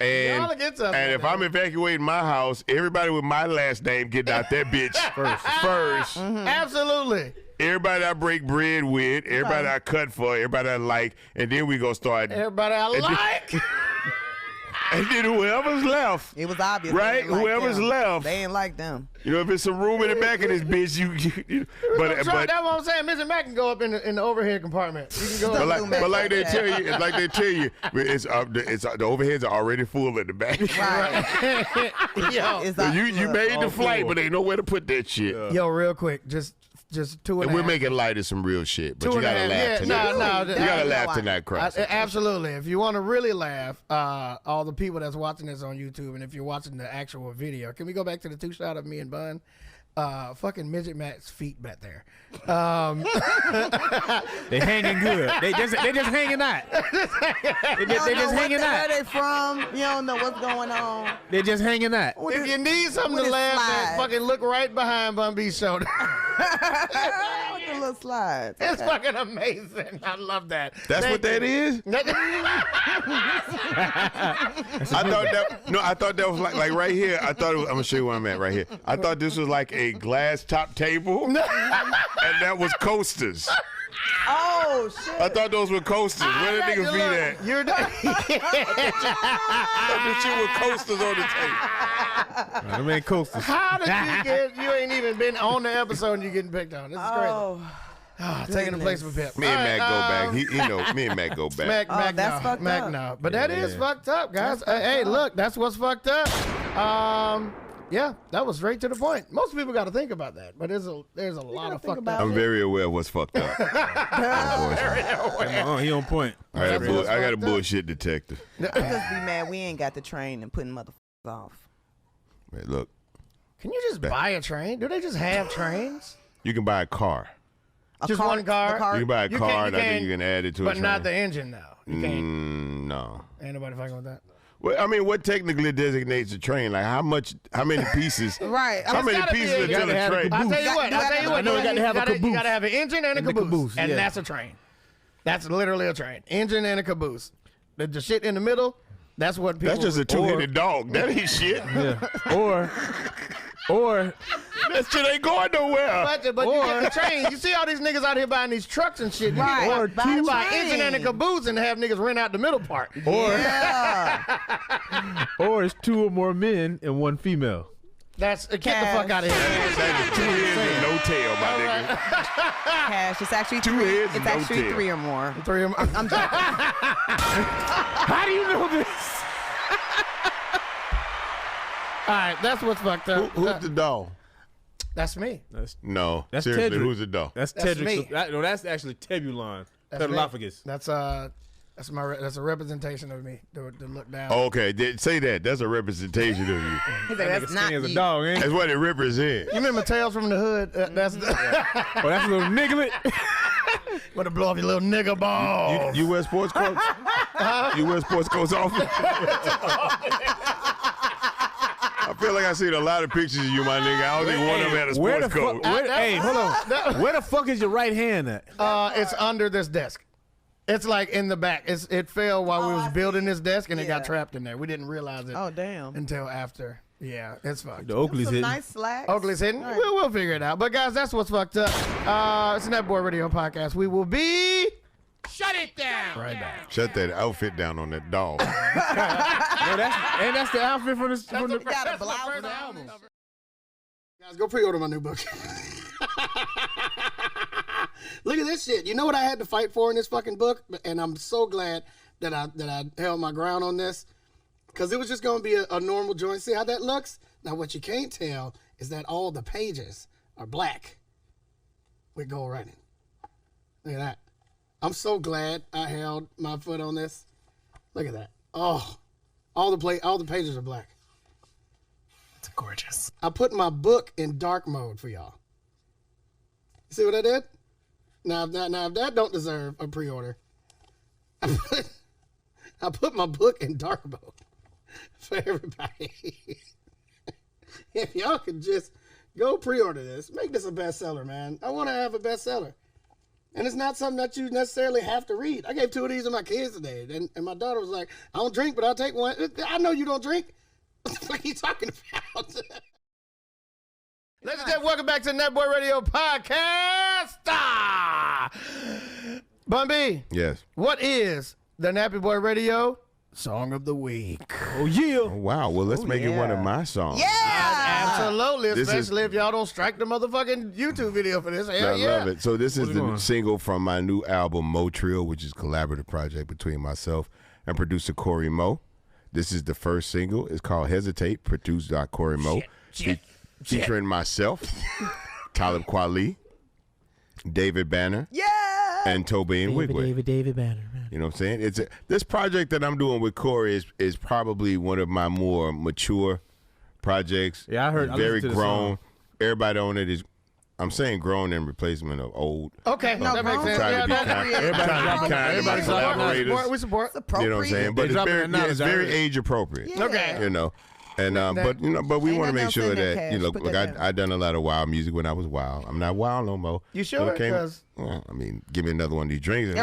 And if I'm evacuating my house, everybody with my last name getting out that bitch first. Mm-hmm. Absolutely. Everybody I break bread with, everybody I cut for, everybody I like, and then we gonna start. Everybody I like. And then whoever's left. It was obvious. Right? Whoever's left. They ain't like them. You know, if it's some room in the back of this bitch, but that's what I'm saying. Mr. Mac can go up in the overhead compartment. You can go but like they tell you, it's the overheads are already full in the back. Right. You made the flight, but ain't nowhere to put that shit. Yo, real quick, just 2.5. And we're making light of some real shit, but you gotta laugh tonight. You gotta laugh tonight, Cross. Absolutely. If you want to really laugh, all the people that's watching this on YouTube, and if you're watching the actual video, can we go back to the 2-shot of me and Bun? Fucking midget Matt's feet back there. They hanging good. They just hanging out. They just hanging out. Where they from? You don't know what's going on. They just hanging out. If you need something to laugh at, fucking look right behind BunB's shoulder. With the little slides. It's fucking amazing. I love that. That's what that is? I thought that was like right here. I thought it was, I'm gonna show you where I'm at right here. I thought this was like a glass top table, and that was coasters. Oh shit! I thought those were coasters. Where the niggas be at? You're done. I shit with coasters on the table. I mean coasters. How did you get? You ain't even been on the episode and you getting picked on. This is crazy. Taking the place of Pip. Me and Mac go back. He know. Me and Mac go back. Mac, that's fucked Mac, up. no. But that is fucked up, guys. Hey, look, that's what's fucked up. Yeah, that was straight to the point. Most people got to think about that, but there's a lot of fucked up. I'm very aware of what's fucked up. He on point. I got a bullshit detector. I just be mad we ain't got the train and putting motherfuckers off. Hey, look. Can you just buy a train? Do they just have trains? You can buy a car. Just one car? You can buy a car, and I think you can add it to a train. But not the engine, though. You can't. No. Ain't nobody fucking with that. Well, I mean, what technically designates a train? Like how many pieces? Right. How many pieces until a train? I'll tell you what. I know you got to have a caboose. You got to have an engine and a caboose. And that's a train. That's literally a train. Engine and a caboose. The shit in the middle, that's what people... That's just a two-headed dog. That ain't shit. Yeah. Or that shit ain't going nowhere. But you get the train. You see all these niggas out here buying these trucks and shit. Right. Or you buy engine and a caboose and have niggas rent out the middle part. Or it's 2 or more men and 1 female. Get the fuck out of here. That is 2 heads and no tail, my nigga. Cash. It's actually 2 heads It's and no actually tail. 3 or more. 3 or more. I'm joking. How do you know this? All right, that's what's fucked up. Who's the dog? That's me. No. That's Seriously, Tedrick. who's the dog? That's That's Tedrick. me. No, that's actually Tebulon. That's me. Tedalophagus. That's a representation of me to look down. Oh, okay, say that. That's a representation of you. He's like, that's not As a you. dog, ain't it? That's what it represents. You remember Tales from the Hood? That's Oh, that's a little nigglet. want to blow off your little nigga balls. You wear sports coats? You wear sports coats often? I feel like I seen a lot of pictures of you, my nigga. I don't think one of them had a sports coat. Hey, hold on. Where the fuck is your right hand at? It's under this desk. It's like in the back. It fell while we was building this desk, and it got trapped in there. We didn't realize it. Oh damn. Until after. Yeah, it's fucked. The Oakley's Some hitting. nice slacks. Oakley's hitting. Right. We'll figure it out. But guys, that's what's fucked up. It's a Netboy Radio podcast. We will be. Shut it down. Right back. Shut that outfit down on that dog. No, that's the outfit from the Got a blouse on. Guys, go pre-order my new book. Look at this shit. You know what I had to fight for in this fucking book? And I'm so glad that I held my ground on this. Because it was just going to be a normal joint. See how that looks? Now, what you can't tell is that all the pages are black with gold writing. Look at that. I'm so glad I held my foot on this. Look at that. Oh, all the pages are black. It's gorgeous. I put my book in dark mode for y'all. You see what I did? Now if that don't deserve a pre-order, I put my book in dark mode for everybody. If y'all could just go pre-order this, make this a bestseller, man. I want to have a bestseller. And it's not something that you necessarily have to read. I gave 2 of these to my kids today, and my daughter was like, I don't drink, but I'll take one. I know you don't drink. What the fuck are you talking about? Ladies and gentlemen, welcome back to the Net Boy Radio Podcast. Bun B. Yes. What is the Nappy Boy Radio Song of the Week? Oh, yeah. Oh, wow. Well, let's make it one of my songs. Absolutely, This especially if y'all don't strike the motherfucking YouTube video for this. Hell I yeah. love it. So this is the single from my new album, Trill, which is a collaborative project between myself and producer Corey Moe. This is the first single. It's called Hesitate, produced by Corey Moe. Featuring myself, Talib Kweli, David Banner, and TPain Wigway. David Banner. Man. You know what I'm saying? This project that I'm doing with Corey is probably one of my more mature projects. Yeah, I heard. Very I to grown. Everybody on it is. I'm saying grown in replacement of old. Okay, No, that makes sense. Trying to be Everybody's collaborators. We support. You know what I'm saying? But it's very age appropriate. Yeah. Okay. You know. And but we Ain't want to nothing make else sure in there, that Cash. Put that down. I done a lot of wild music when I was wild. I'm not wild no more. You sure? When it came- 'Cause- well, I mean, give me another one of these drinks. and-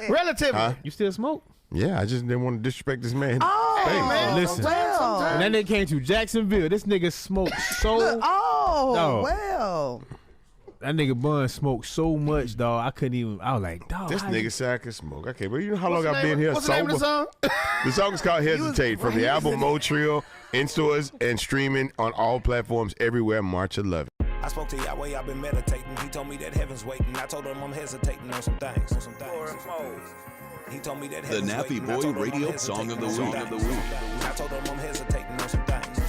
Relatively. Huh? You still smoke? Yeah, I just didn't want to disrespect this man. Hey, man, Listen. Well. When that nigga came to Jacksonville, this nigga smoked so. Well. That nigga Bun smoked so much, dog. I couldn't even. I was like, dog. This nigga said I could smoke. Okay, but you know how long I've What's the been name- here What's the name sober? of the song? The song is called Hesitate from the album Trill, in stores and streaming on all platforms everywhere March 11th. I spoke to Yahweh, I've been meditating. He told me that heaven's waiting. I told him I'm hesitating on some things. He told me that The heaven's Nappy waiting. I Boy told him I'm Radio hesitating Song of the on some Week. things. I told him I'm hesitating on some things.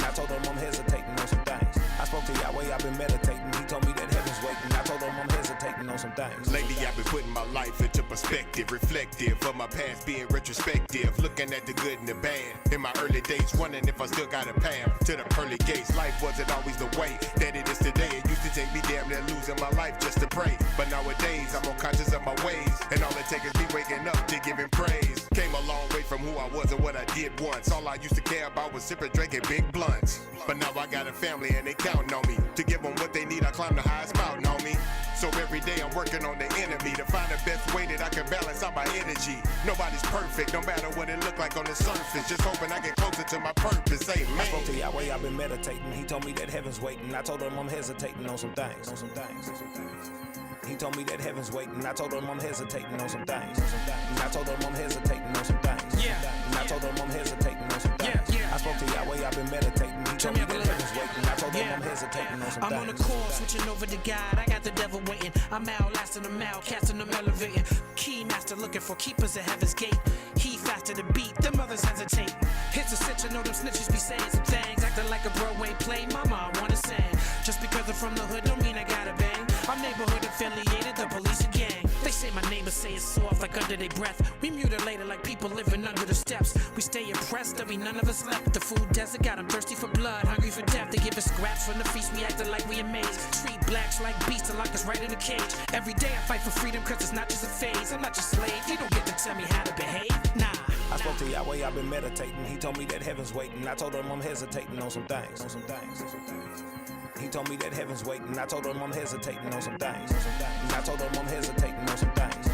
I told him I'm hesitating on some things. I spoke to Yahweh, I've been meditating. He told me that heaven's waiting. I told him I'm hesitating on some things. Lately I've been putting my life into perspective, reflective of my past being retrospective, looking at the good and the bad. In my early days, wondering if I still got a path to the pearly gates. Life wasn't always the way that it is today. It used to take me damn near losing my life just to pray. But nowadays I'm more conscious of my ways, and all it takes is me waking up to give him praise. Came a long way from who I was and what I did once. All I used to care about was sipping, drinking big blunts. But now I got a family and they counting on me. To give them what they need, I climb the highest mountain on me. So every day I'm working on the enemy to find the best way that I can balance out my energy. Nobody's perfect, no matter what it look like on the surface. Just hoping I get closer to my purpose. Amen. I spoke to Yahweh, I've been meditating. He told me that heaven's waiting. I told him I'm hesitating on some things. He told me that heaven's waiting. I told him I'm hesitating on some things. I told him I'm hesitating on some things. I told him I'm hesitating on some things. I spoke to Yahweh, I've been meditating. He told me that heaven's waiting. I told him I'm hesitating on some things. I'm on the course, switching over to God. I got the devil waiting. I'm outlasting them out, casting them elevating. Key master looking for keepers at heaven's gate. He faster to beat, them others hesitate. Hits a cinch, I know them snitches be saying some things. Acting like a Broadway play, mama, I wanna sing. Just because I'm from the hood don't mean I gotta bang. I'm neighborhood affiliated, the police a gang. They say my neighbors say it's soft like under their breath. We mutilated like people living under the steps. We stay impressed, there'll be none of us left. The food desert got them thirsty for blood, hungry for death. They give us scraps from the feast, we acting like we amazed. Treat blacks like beasts and lock us right in a cage. Every day I fight for freedom cause it's not just a phase. I'm not your slave, you don't get to tell me how to behave. Nah. I spoke to Yahweh, I've been meditating. He told me that heaven's waiting. I told him I'm hesitating on some things. He told me that heaven's waiting. I told him I'm hesitating on some things. I told him I'm hesitating on some things.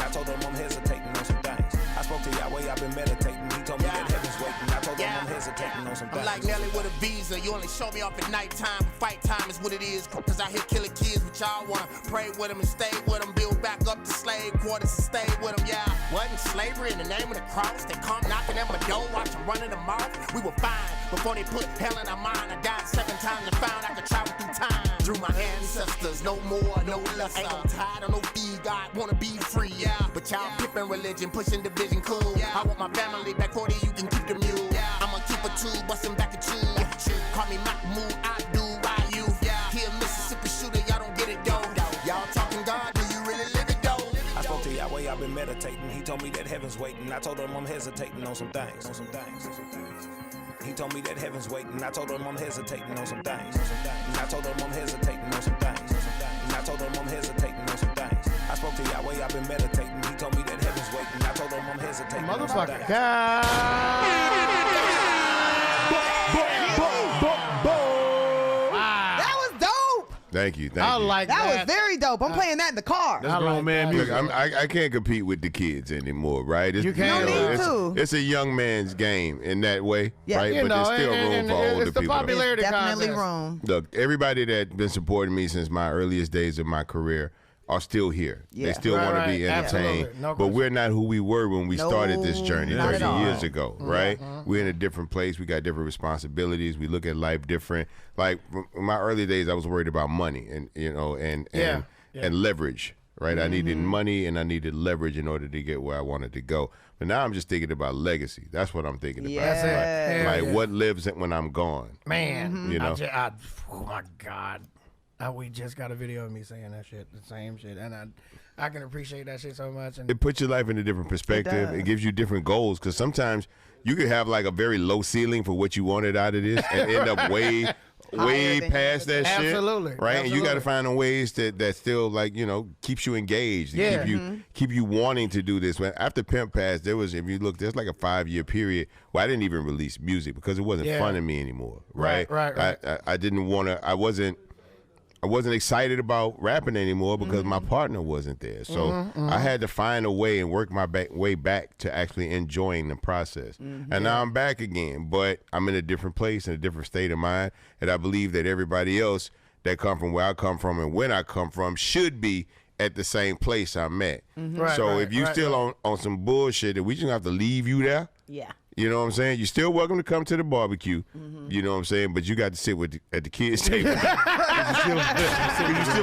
I told him I'm hesitating on some things. I spoke to Yahweh, I've been meditating. He told me that heaven's waiting. I told him I'm hesitating on some things. I'm like Nelly with a visa. You only show me off at nighttime. Fight time is what it is. Cause I here killing kids, but y'all wanna pray with them and stay with them. Build back up the slave quarters and stay with them. Yeah, wasn't slavery in the name of the cross. They come knocking at my door, watch them running them off. We were fine before they put hell in our mind. I died 7 times and found I could travel through time. Through my ancestors, no more, no less. Ain't no tired or no fee, God wanna be free, yeah. But y'all pippin' religion, pushing division, cool. I want my family back 40, you can keep the mule. I'ma keep a two, bustin' back at you. Call me Mahmoud, I do, why you? Here, Mississippi shooter, y'all don't get it, though. Y'all talking God, do you really live it, though? I spoke to Yahweh, I've been meditating. He told me that heaven's waiting. I told him I'm hesitating on some things. He told me that heaven's waiting. I told him I'm hesitating on some things. And I told him I'm hesitating on some things. And I told him I'm hesitating on some things. I spoke to Yahweh, I've been meditating. He told me that heaven's waiting. I told him I'm hesitating on some things. That was dope. Thank you. I like that. That was very dope. I'm playing that in the car. That's grown man music. Look, I can't compete with the kids anymore, right? It's, You can't. No need to. It's a young man's game in that way, Yeah. right? You But know, there's still room for older it's the people. popularity Definitely contest. wrong. Look, everybody that's been supporting me since my earliest days of my career are still here. Yeah. They still Right, want to be right. entertained. Absolutely. No but question. we're not who we were when we started this journey not 30 at all. years ago, right? We're in a different place. We got different responsibilities. We look at life different. Like in my early days, I was worried about money and and leverage, right? I needed money and I needed leverage in order to get where I wanted to go. But now I'm just thinking about legacy. That's what I'm thinking about. That's it. Yeah. Hell Like yeah. what lives when I'm gone. Man, You know? oh my God. We just got a video of me saying that shit, the same shit. And I can appreciate that shit so much. And It puts your life in a different perspective. It gives you different goals because sometimes you could have like a very low ceiling for what you wanted out of this and end up way than past that shit. Absolutely. Right? And you got to Absolutely. find a ways that still like, keeps you engaged. Yeah. Keep you wanting to do this. When after Pimp passed, there's like a 5-year period where I didn't even release music because it wasn't fun to me anymore. Right? Right. I didn't want to, I wasn't excited about rapping anymore because my partner wasn't there. So I had to find a way and work my way back to actually enjoying the process. And now I'm back again, but I'm in a different place, in a different state of mind. And I believe that everybody else that come from where I come from and when I come from should be at the same place I'm at. Right, So right, if you right, still on some bullshit, that we just have to leave you there. Yeah. You know what I'm saying? You're still welcome to come to the barbecue. You know what I'm saying? But you got to sit at the kids' table. You're still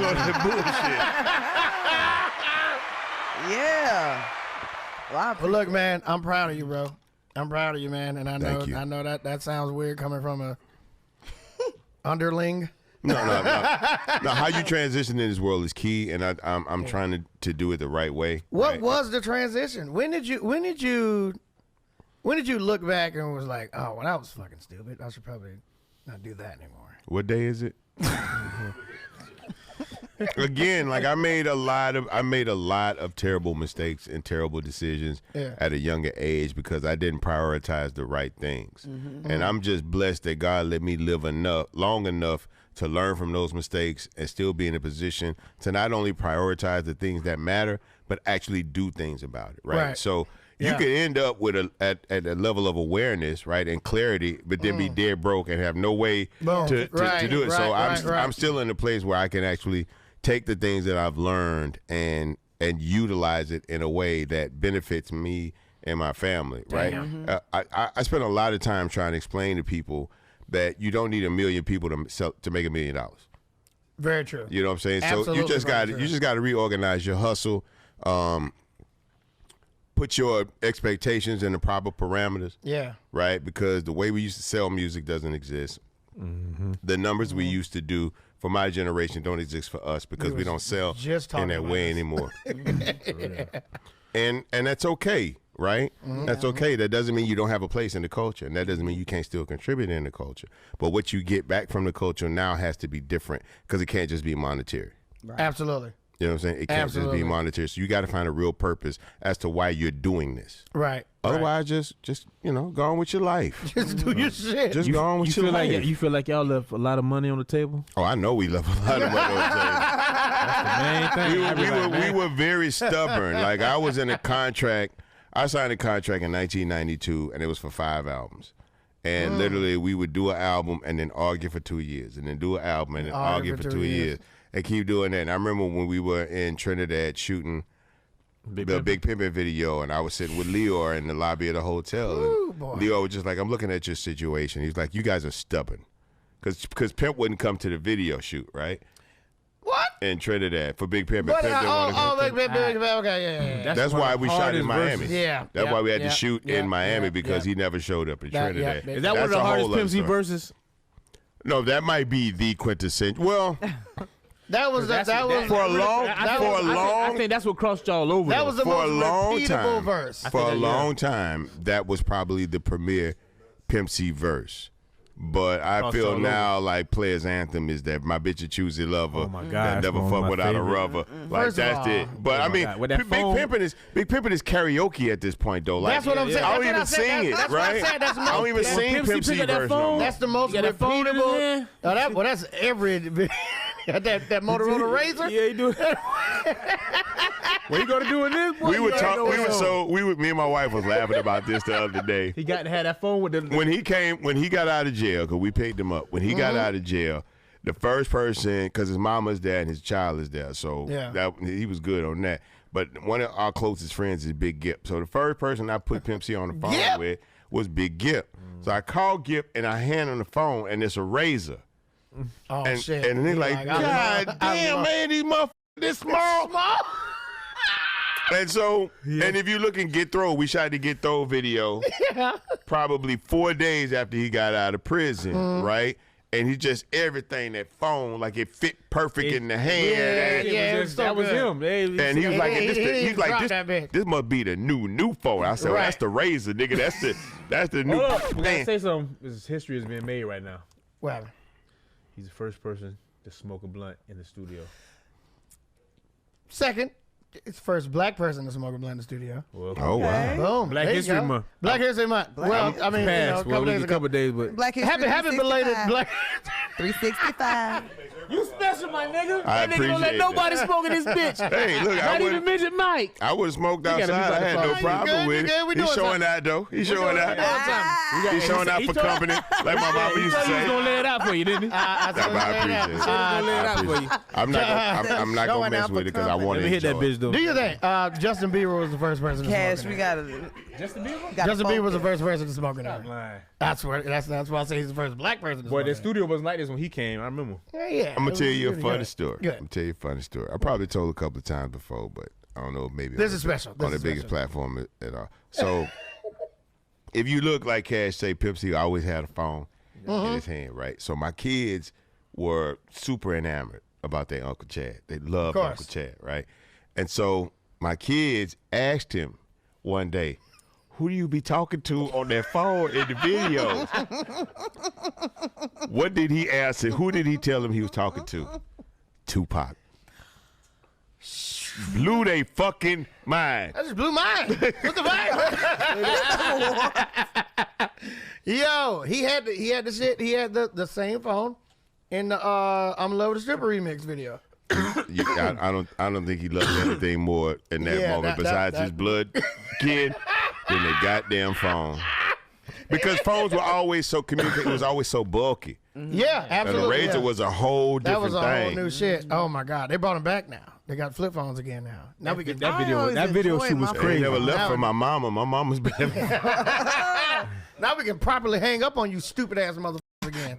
on that bullshit. Yeah. Well, look, man, I'm proud of you, bro. I'm proud of you, man. And Thank you. I know that sounds weird coming from a underling. No. How you transition in this world is key, and I'm trying to do it the right way. What right? was the transition? When did you look back and was like, oh, well, that was fucking stupid. I should probably not do that anymore. What day is it? Again, like I made a lot of terrible mistakes and terrible decisions at a younger age because I didn't prioritize the right things. And I'm just blessed that God let me live long enough to learn from those mistakes and still be in a position to not only prioritize the things that matter, but actually do things about it. Right. So you could end up with at a level of awareness, right, and clarity, but then be dead broke and have no way to do it. So I'm still in a place where I can actually take the things that I've learned and utilize it in a way that benefits me and my family, right? I spend a lot of time trying to explain to people that you don't need 1 million people to make $1 million. Very true. You know what I'm saying? Absolutely So you just got to reorganize your hustle. Put your expectations in the proper parameters. Yeah. Right? Because the way we used to sell music doesn't exist. The numbers we used to do for my generation don't exist for us because we don't sell in that way anymore. And that's okay, right? That's okay. That doesn't mean you don't have a place in the culture, and that doesn't mean you can't still contribute in the culture. But what you get back from the culture now has to be different because it can't just be monetary. Right. Absolutely. You know what I'm saying? It can't just be monetary. So you got to find a real purpose as to why you're doing this. Right. Otherwise, just go on with your life. Just do your shit. Just go on with your life. You feel like y'all left a lot of money on the table? Oh, I know we left a lot of money on the table. That's the main thing. We were very stubborn. Like I was in a contract. I signed a contract in 1992, and it was for 5 albums. And literally, we would do an album and then argue for 2 years, and then do an album and then argue for 2 years. And keep doing that. And I remember when we were in Trinidad shooting the Big Pimpin' video, and I was sitting with Leor in the lobby of the hotel. Ooh, and boy. Leor was just like, I'm looking at your situation. He's like, you guys are stubborn. Because Pimp wouldn't come to the video shoot, right? What? In Trinidad for Big Pimpin'. Okay, yeah. That's why we shot in Miami. Yeah. That's why we had to shoot in Miami because he never showed up in Trinidad. Is that one of the hardest Pimp C verses? No, that might be the quintessential. Well, That was for a long. I think that's what crossed y'all over. That was the for most a long repeatable time. verse. For a long time, that was probably the premier Pimp C verse. But I feel now like Players Anthem is that my bitch a choosy lover that never fuck without a rubber. Like that's it. But I mean, Big Pimpin' is karaoke at this point though. Like, that's what I'm saying. I don't even sing it, right? I don't even sing Pimp C verse no more. That's the most repeatable. That's every that Motorola Razor. Yeah, he do. What you gonna do with this? Boy? Me and my wife was laughing about this the other day. He got to have that phone with the. When he got out of jail, because we picked him up. When he got out of jail, the first person, because his mama's there and his child is there, so he was good on that. But one of our closest friends is Big Gip. So the first person I put Pimp C on the phone with was Big Gip. So I called Gip and I hand him the phone and it's a razor. Oh shit! And they're like, God damn, man, these motherfuckers this small. And so, and if you look in Get Throw, we shot the Get Throw video probably 4 days after he got out of prison, right? And he just everything that phone like it fit perfect in the hand. That was him. And he was like, this must be the new phone. I said, well, that's the Razor, nigga. That's the new. We gotta say something. His history is being made right now. What happened? He's the first person to smoke a blunt in the studio. Second. It's the first black person to smoke a blunt in the studio. Well, oh, wow. Boom. Black History Month. Black History Month. Well, I mean, a couple days, but Black History happy belated Black 365. You special, my nigga. I that nigga don't let nobody smoke in this bitch. Hey, look, not even Midget Mike. I would have smoked outside. I had no problem with it. He's showing out, though. He's showing out. He's showing out for company, like my mama used to say. He was going to lay it out for you, didn't he? I appreciate it. I'm not going to mess with it because I want to hit that bitch, though. Do you think Justin Bieber was the first person to smoke? Cash, we got to. Justin Bieber? Justin Bieber was the first person to smoke it. That's why I say he's the first black person to smoke it. Boy, the studio wasn't like this when he came. I remember. Yeah. I'm gonna tell you a funny story. Good. I'm gonna tell you a funny story. I probably told a couple of times before, but I don't know, maybe this is special. On the biggest platform at all. So if you look like Cash say, Pimp C always had a phone in his hand, right? So my kids were super enamored about their Uncle Chad. They loved Uncle Chad, right? And so my kids asked him one day, who do you be talking to on that phone in the videos? What did he answer? Who did he tell him he was talking to? Tupac. Blew they fucking mind. That just blew mine. What the fuck? Yo, he had the shit. He had the same phone in the I'm in Love with a Stripper remix video. I don't think he loved anything more in that moment besides his blood kid than the goddamn phone. Because phones were always so communicated. It was always so bulky. Yeah, absolutely. And the Razor was a whole different thing. That was a whole new shit. Oh my God, they brought them back now. They got flip phones again now. Now we get that video shoot was crazy. They never left from my mama. My mama's been. Now we can properly hang up on you, stupid ass motherfuckers again.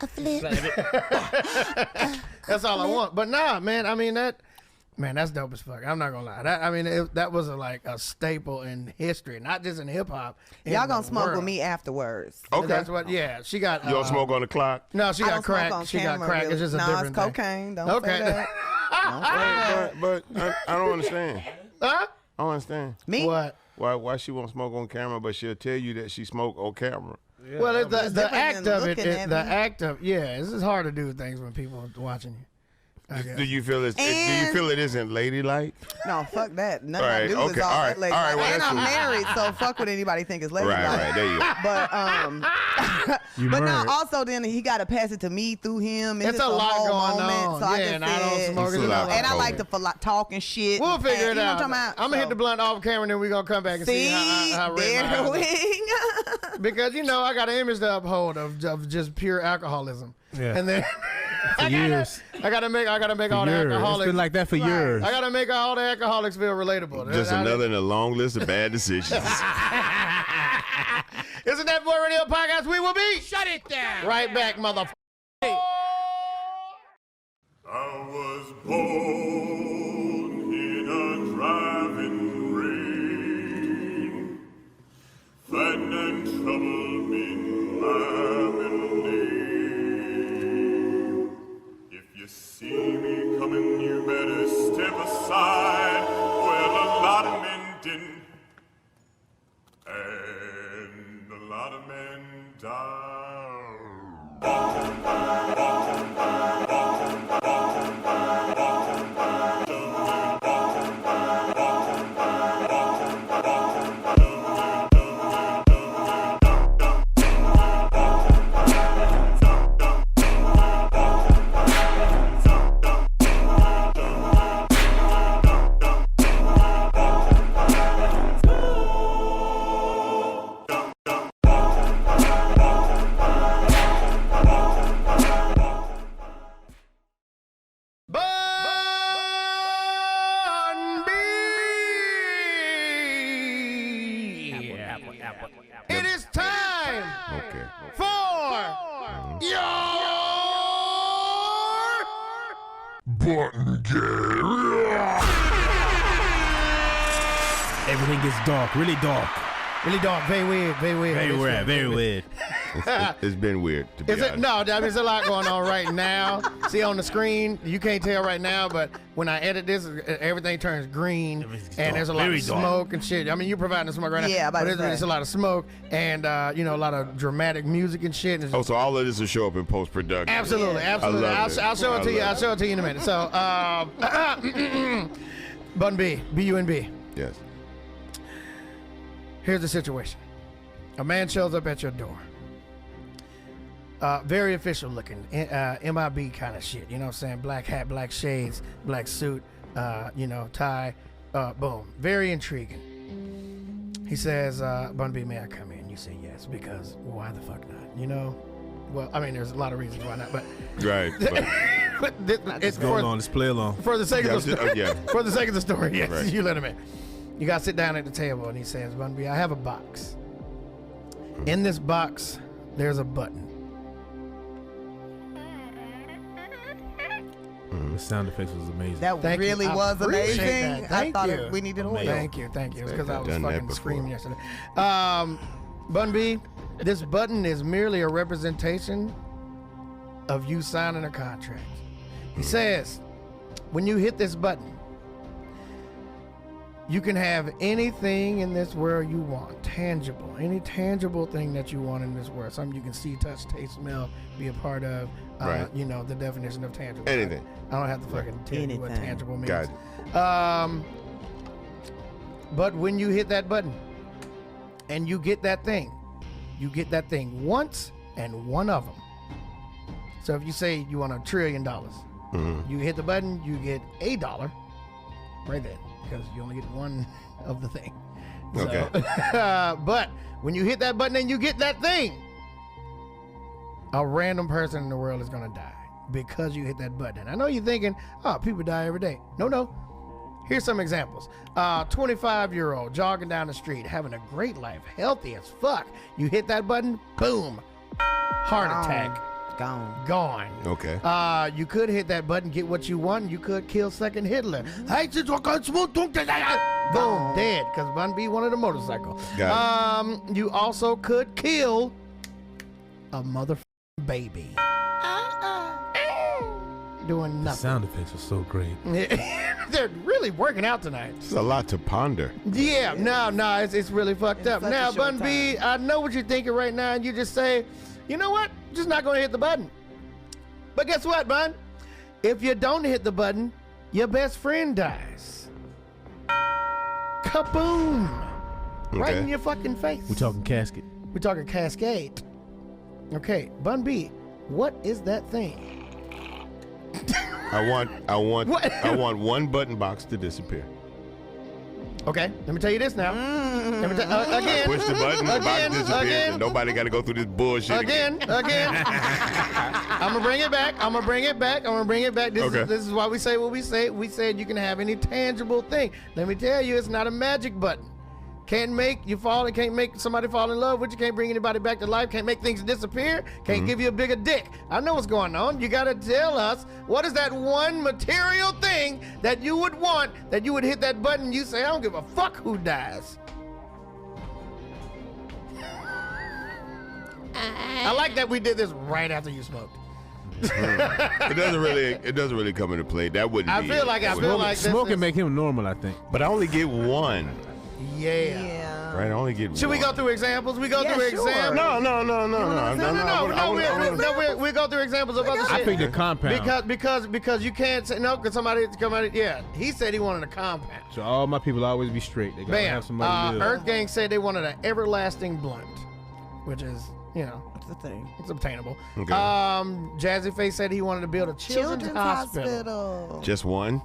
That's all I want. But nah, man. I mean that's dope as fuck. I'm not gonna lie. That was like a staple in history, not just in hip hop. Y'all gonna smoke with me afterwards. Okay. That's what. Yeah, she got. You don't smoke on the clock? No, she got crack. She got crack. It's just a different it's cocaine. thing. Don't say that. But I don't understand. Huh? I don't understand. Me? What? Why she won't smoke on camera, but she'll tell you that she smoked on camera? Yeah, well, the act of it, the act of this is hard to do things when people are watching you. Do you feel it? Do you feel it isn't ladylike? No, fuck that. Nothing I do is all that ladylike. Well, and I'm married, so fuck what anybody think is ladylike. Right, there you go. But now also then he got to pass it to me through him. It's a lot going on. So I just said, and I like to talk and shit. We'll figure it out. I'm gonna hit the blunt off camera, and then we're gonna come back and see how because I got an image to uphold of just pure alcoholism. Yeah. And then for years. I gotta make all the alcoholics. It's been like that for years. I gotta make all the alcoholics feel relatable. Just another in a long list of bad decisions. Isn't that Boy Radio Podcast? We will be. Shut it down. Right back, motherfucker. I was born in a driving rain, fighting and trouble in my name. If you see me coming button game. Everything gets dark, really dark. Really dark, very weird, very weird. Very weird. It's been weird, to be Is it? honest. No, I mean, there's a lot going on right now. See on the screen, you can't tell right now, but when I edit this, everything turns green, and there's a lot of smoke and shit. I mean, you're providing the smoke right now. Yeah, but there's a lot of smoke and you know, a lot of dramatic music and shit. Oh, so all of this will show up in post-production. Absolutely, absolutely. I'll show it to you. I'll show it to you in a minute. So, Bun B, BUNB. Yes. Here's the situation. A man shows up at your door. Very official looking, MIB kind of shit. You know what I'm saying? Black hat, black shades, black suit, you know, tie, boom. Very intriguing. He says, Bun B, may I come in? You say yes, because why the fuck not? You know? Well, I mean, there's a lot of reasons why not, but. Right. But it's going on, let's play along. For the sake of the story. Yeah. For the sake of the story, yes, Right. you let him in. You got to sit down at the table, and he says, Bun B, I have a box. In this box, there's a button. The sound effects was amazing. That Thank really you. I was appreciate amazing. that. I Thank thought you. we needed oil. Thank you. It's because I was Done that fucking before. screaming yesterday. Bun B, this button is merely a representation of you signing a contract. He says, when you hit this button, you can have anything in this world you want, tangible, any tangible thing that you want in this world, something you can see, touch, taste, smell, be a part of, Right. you know, the definition of tangible. Anything. I don't have to fucking tell you what Anything. tangible means. Got But when you hit that button and you get that thing once and one of them. So if you say you want $1 trillion, you hit the button, you get $1 right there because you only get one of the thing. Okay. But when you hit that button and you get that thing, a random person in the world is going to die because you hit that button. I know you're thinking, oh, people die every day. No. Here's some examples. 25-year-old jogging down the street, having a great life, healthy as fuck. You hit that button, boom, heart attack. Gone. Okay. You could hit that button, get what you want. You could kill second Hitler. Boom, dead, because Bun B wanted a motorcycle. You also could kill a motherfucking baby. Doing The nothing. sound effects were so great. They're really working out tonight. It's a lot to ponder. Yeah, no, it's really fucked up. such a Now, short Bun B, I know what you're thinking right now, and you just say, you know what? I'm just not going to hit the button. But guess what, Bun? If you don't hit the button, your best friend dies. Kaboom! Right Okay. in your fucking face. We talking casket. We're talking cascade. Okay, Bun B, what is that thing? I want What? I want one button box to disappear. Okay, let me tell you this now. Let me again. Push the button, the box Again, disappears, again. and nobody got to go through this bullshit Again. I'm gonna bring it back. Okay. This is why we say what we say. We said you can have any tangible thing. Let me tell you, it's not a magic button. Can't make you fall. It can't make somebody fall in love with you. Can't bring anybody back to life. Can't make things disappear. Can't give you a bigger dick. I know what's going on. You gotta tell us what is that one material thing that you would want, that you would hit that button. You say, I don't give a fuck who dies. I like that we did this right after you smoked. It doesn't really come into play. That wouldn't. I be feel it. like That I wouldn't feel be like it. this Smoking is- make him normal, I think. But I only get one. Yeah. Right, I only get one. Should we go through examples? We go Yeah, through sure. examples. No. No, we go through examples of other shit. I think the compound. Because you can't say no, because somebody come out. Yeah, he said he wanted a compound. So all my people always be straight. They gotta Bam. have somebody to live. Earth Gang said they wanted an everlasting blunt, which is, you know, That's the thing. it's obtainable. Okay. Jazzy Face said he wanted to build a children's hospital. Just one?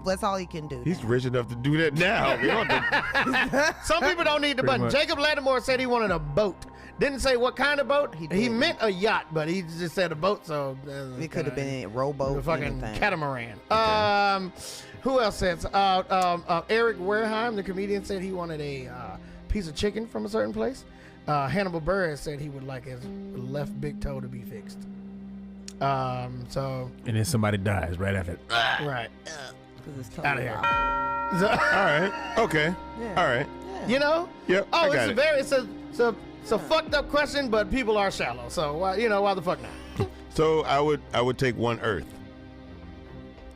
That's all he can do. He's rich enough to do that now. You don't have to- Some people don't need the Pretty button. much. Jacob Lattimore said he wanted a boat. Didn't say what kind of boat. He didn't. meant a yacht, but he just said a boat. So It could have been a a rowboat, fucking anything. catamaran. Who else said? Eric Wareheim, the comedian, said he wanted a piece of chicken from a certain place. Hannibal Buress said he would like his left big toe to be fixed. So. And then somebody dies right after. Right. Out of here. All right. Okay. Yeah. All right. You know? Yep. Oh, I got it's a fucked up question, but people are shallow. So why the fuck not? So I would take one Earth.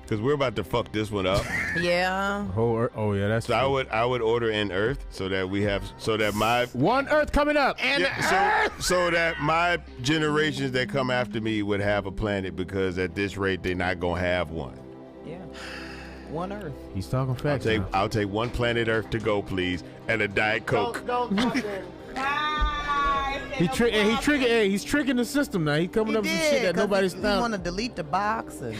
Because we're about to fuck this one up. Yeah. Whole Earth. Oh yeah, that's. So I would order an Earth so that my one Earth coming up. And so that my generations that come after me would have a planet, because at this rate they're not gonna have one. Yeah. One Earth. He's talking facts. I'll take one planet Earth to go, please, and a Diet Coke. Don't He's tricking the system now. He's coming up with some shit that nobody's You done. want to delete the box and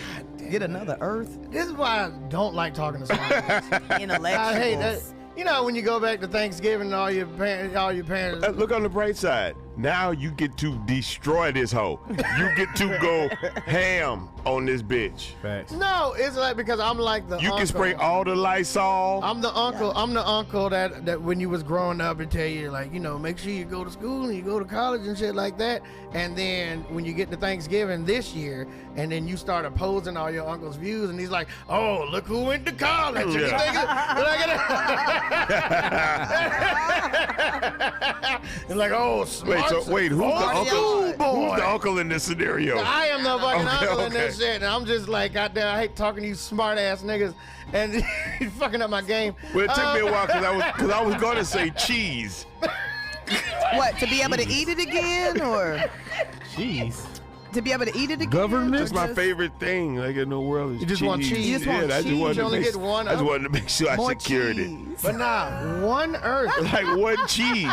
get another Earth? This is why I don't like talking to smart guys. Intellectuals. I hate that. You know, when you go back to Thanksgiving and all your parents. Look on the bright side. Now you get to destroy this hoe. You get to go ham on this bitch. Facts. No, it's like because I'm like the You uncle. can spray all the Lysol. I'm the uncle. Yeah. I'm the uncle that when you was growing up and tell you like, make sure you go to school and you go to college and shit like that. And then when you get to Thanksgiving this year, and then you start opposing all your uncle's views, and he's like, "Oh, look who went to college." It's like, "Oh, smart." Wait, who's the uncle? Boy. Who's the uncle in this scenario? I am the fucking uncle in this shit, and I'm just like, goddamn, I hate talking to you smart ass niggas, and you're fucking up my game. Well, it took me a while because I was going to say cheese. What, to be able to eat it again, or cheese? To be able to eat it again? Government? That's my favorite thing, like in the world, is you just cheese. want cheese. You just want cheese. You only get one. I just wanted to make sure I secured it. But nah, one Earth. Like one cheese,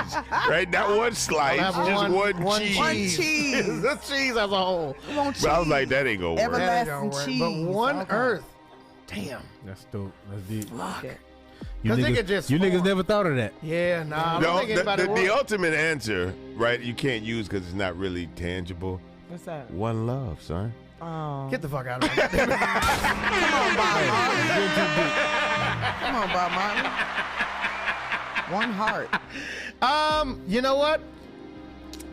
right? Not one slice, just one cheese. One cheese. The cheese as a whole. But I was like, that ain't gonna work. Everlasting cheese. But one Earth. Damn. That's dope. That's deep. Fuck. You niggas never thought of that. Yeah, nah. The ultimate answer, right? You can't use because it's not really tangible. What's that? One love, son. Oh. Get the fuck out of here. Come on, Bob Marley. Come on, Bob Marley. One heart. You know what?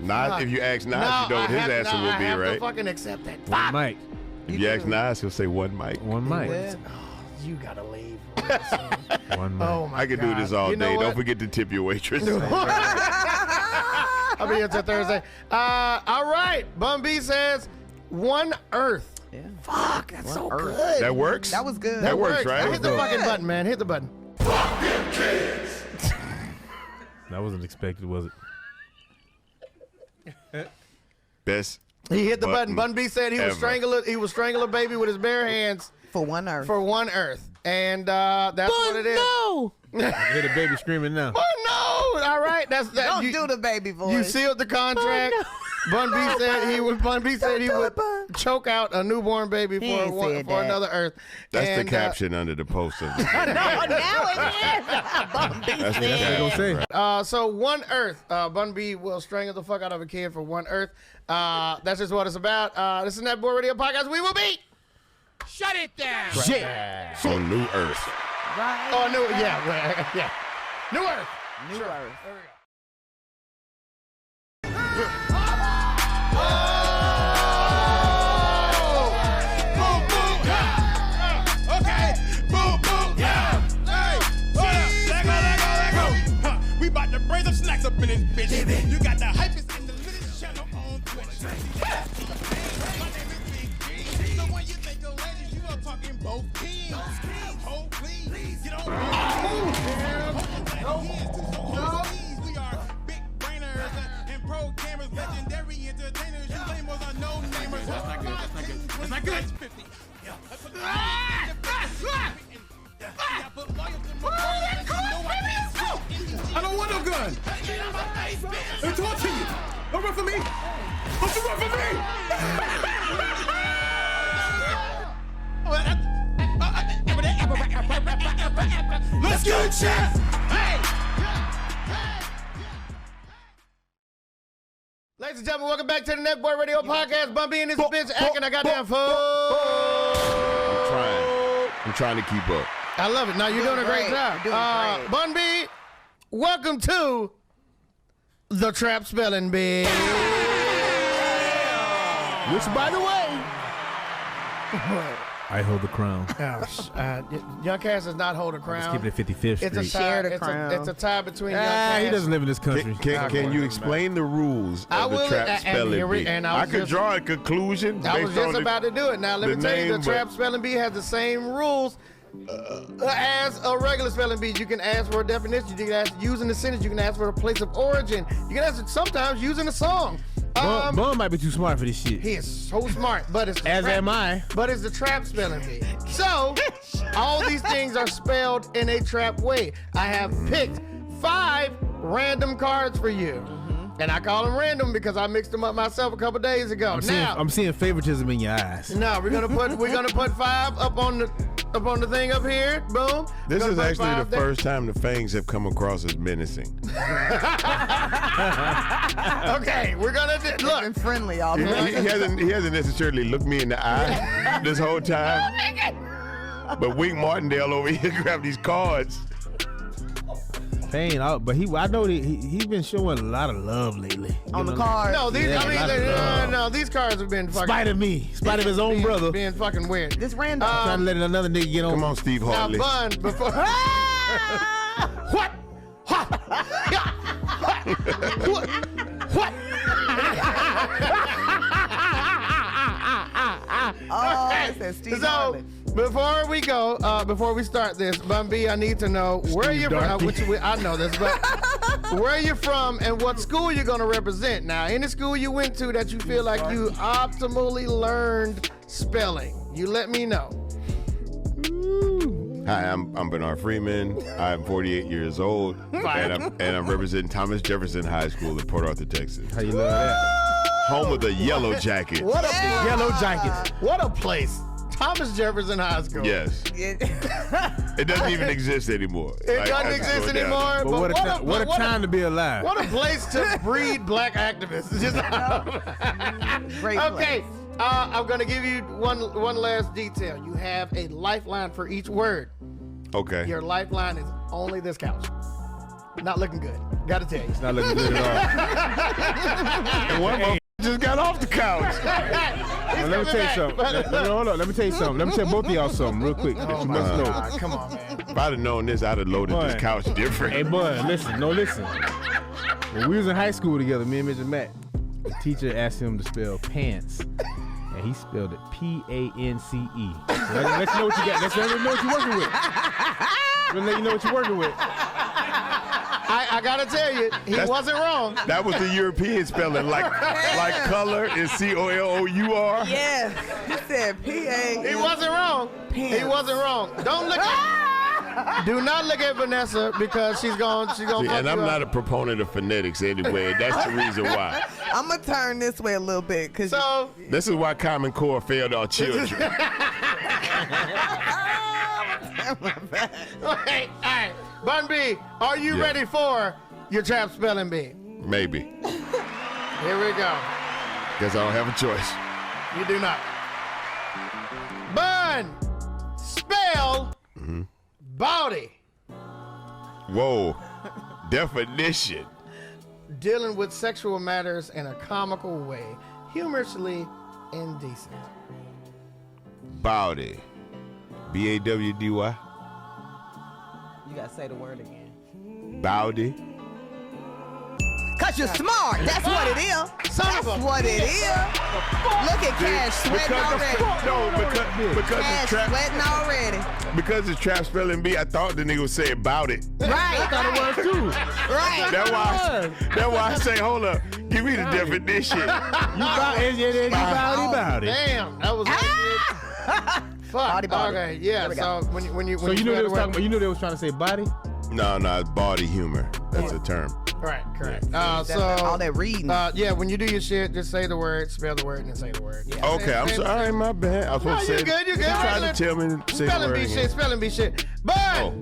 Nas, if you ask Nas, you know what his answer will be, I have right? to fucking accept that. One mic. If you ask Nas, he'll say one mic. One mic. Oh, you gotta leave. One mic. Oh my God. I could do this all day. Don't forget to tip your waitress. I'll be here till Thursday. All right. BunB says one Earth. Yeah. Fuck, that's so Earth. good. That works? That was good. That works, right? Hit the fucking button, man. Hit the button. Fuck them kids. That wasn't expected, was it? Best. He hit the button. BunB said he would strangle a baby with his bare hands for one Earth. For one Earth. And that's what it is. No. I can hear the baby screaming now. Oh no! All right, that's that. Don't do the baby voice. You sealed the contract. BunB said he would choke out a newborn baby for another Earth. That's the caption under the post of the now it is. That's what they're gonna say. So one Earth. BunB will strangle the fuck out of a kid for one Earth. That's just what it's about. This is Nappy Boy Radio Podcast. We will be. Shut it down. Shit. On New Earth. Right. Oh, New Earth. New Earth. Okay, boom, boom, yeah. Hey, let go. We about to bring some snacks up in this bitch. You got the hypest in the latest channel on Twitch. My name is Big G. So when you think of ladies, you are talking both kings. Oh, please, get on. We are big brainers and programmers, legendary entertainers. You lamos are no namers. That's not good. That's not good. I don't want no gun. Let me talk to you. Don't run for me. Don't you run for me. Let's get it, chef. Hey. Ladies and gentlemen, welcome back to the Nappy Boy Radio Podcast. BunB in this bitch acting a goddamn fool. I'm trying to keep up. I love it. No, you're doing a great job. BunB, welcome to the Trap Spelling Bee. Which, by the way, I hold the crown. Young Cass does not hold a crown. Let's keep it at 55th Street. It's a tie between Young Cass. He doesn't live in this country. Can you explain the rules of the trap spelling bee? I could draw a conclusion. I was just about to do it. Now, let me tell you, the trap spelling bee has the same rules as a regular spelling bee. You can ask for a definition. You can ask using the sentence. You can ask for a place of origin. You can ask sometimes using a song. Bun might be too smart for this shit. He is so smart, but it's as am I. But it's the trap spelling bee. So all these things are spelled in a trap way. I have picked 5 random cards for you. And I call them random because I mixed them up myself a couple days ago. I'm seeing favoritism in your eyes. No, we're gonna put 5 up on the thing up here. Boom. This is actually the first time the fangs have come across as menacing. Okay, we're gonna look. Been friendly all He hasn't necessarily looked me in the eye this whole time. But Wink Martindale over here grabbed these cards. Pain out, but I know that he's been showing a lot of love lately. On the cards. No, these these cards have been fucking. Spite of his own brother. Being fucking weird. This random. Trying to let another nigga get on. Come on, Steve Hartley. Now, Bun, before. What? What? Oh, it says Steve Hartley. Before we start this, BunB, I need to know where you're from. I know this, but where you're from and what school you're going to represent. Now, any school you went to that you feel like you optimally learned spelling, you let me know. Hi, I'm Bernard Freeman. I'm 48 years old, and I'm representing Thomas Jefferson High School in Port Arthur, Texas. How you love that? Home of the Yellow Jackets. Yellow Jackets. What a place. Thomas Jefferson High School. Yes. It doesn't even exist anymore. It doesn't exist anymore. But what a time to be alive. What a place to breed black activists. Great okay. I'm going to give you one last detail. You have a lifeline for each word. Okay. Your lifeline is only this couch. Not looking good. Got to tell you. It's not looking good at all. And one more just got off the couch. Let me tell you something. Hold on. Let me tell you something. Let me tell both of y'all something real quick. Oh my God. Come on, man. If I'd have known this, I'd have loaded this couch different. Hey, Bun, listen. When we was in high school together, me and Mr. Matt, the teacher asked him to spell pants, and he spelled it P-A-N-C-E. Let you know what you got. Let you know what you're working with. Let you know what you're working with. I gotta tell you, he wasn't wrong. That was the European spelling, like color is C-O-L-O-U-R. Yeah, he said P-A. He wasn't wrong. He wasn't wrong. Don't look at. Do not look at Vanessa because she's gonna. And I'm not a proponent of phonetics anyway. That's the reason why. I'm gonna turn this way a little bit because. So this is why Common Core failed our children. All right. BunB, are you ready for your trap spelling bee? Maybe. Here we go. Guess I don't have a choice. You do not. Bun, spell body. Whoa. Definition. Dealing with sexual matters in a comical way, humorously indecent. Bowdy. B-A-W-D-Y. You gotta say the word again. Bowdy. Cause you're smart. That's what it is. That's what it is. Look at Cash sweating already. Because Cash sweating already. Because it's trap spelling bee, I thought the nigga was saying bout it. Right. I thought it was too. Right. That's why I say, hold up, give me the definition. You bout it. Damn, that was. Fuck. Okay, yeah. So when you they was trying to say body. No, it's body humor. That's a term. Right, correct. So all that reading. Yeah, when you do your shit, just say the word, spell the word, and then say the word. Yeah. Okay, I'm sorry, my bad. I was supposed to say. You're good. You tried to tell me to say the word again. Spelling bee shit. But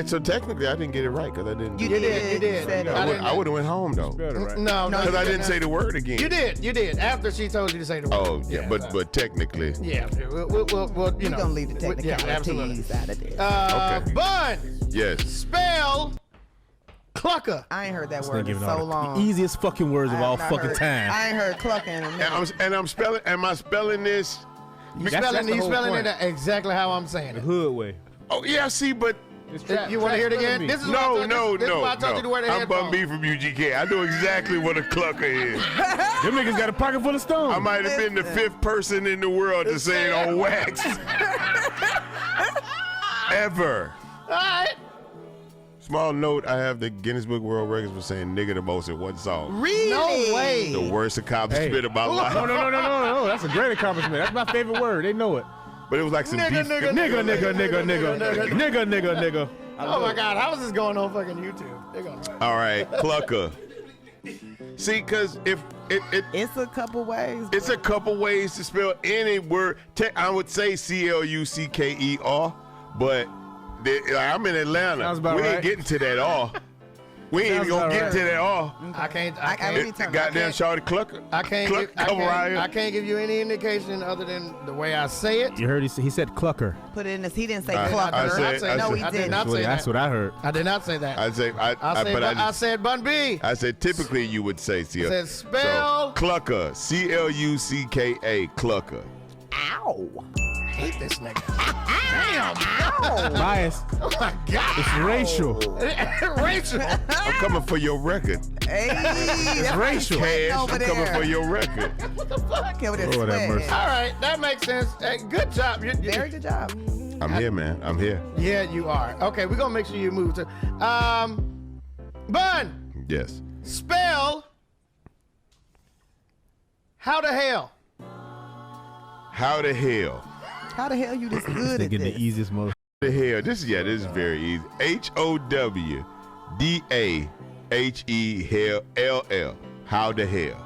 so technically, I didn't get it right because I didn't. You did. I would have went home though. No, because I didn't say the word again. You did. After she told you to say the word. Oh yeah, but technically. Yeah, we'll We're gonna leave the technicalities out of this. Okay. Bun. Yes. Spell clucker. I ain't heard that word in so long. The easiest fucking words of all fucking time. I ain't heard clucker in a minute. And am I spelling this You spelling it exactly how I'm saying The it. hood way. Oh, yeah, see, but... You want to hear it again? This is why I told you to wear the I'm headphones. BunB from UGK. I know exactly what a clucker is. Them niggas got a pocket full of stones. I might have been the 5th person in the world to say it on wax. Ever. All right. Small note, I have the Guinness Book World Records for saying nigga the most in one song. Really? No way. The worst accomplishment of my life. No. That's a great accomplishment. That's my favorite word. They know it. But it was like some Nigga. Oh my God, how is this going on fucking YouTube? They're going All right, clucker. See, because if It's a couple ways. it's a couple ways to spell any word. I would say CLUCKER, but I'm in Atlanta. Sounds about We ain't right. getting to that R. We ain't even gonna get to that R. I can't. Goddamn Shawty Clucker. I can't give you any indication other than the way I say it. You heard he said clucker. Put it in this. He didn't say I clucker. said- No, I he I did didn't. not say That's that. what I heard. I did not say that. I said BunB. I said typically you would say CL. Said spell. So, clucker. CLUCKA. Clucker. Ow. I hate this nigga. Bias. Oh my God. It's racial. Racial. I'm coming for your record. Hey, It's racial. Cash, over I'm coming there. for your record. What the fuck? Over there Lord have sweating. mercy. All right, that makes sense. Hey, good job. Very good job. I'm here, man. I'm here. Yeah, you are. Okay, we're gonna make sure you move to. Bun. Yes. Spell. How the hell? How the hell? How the hell you this good at Thinking the this? easiest most. The hell? This is very easy. HOWDAHELL. How the hell?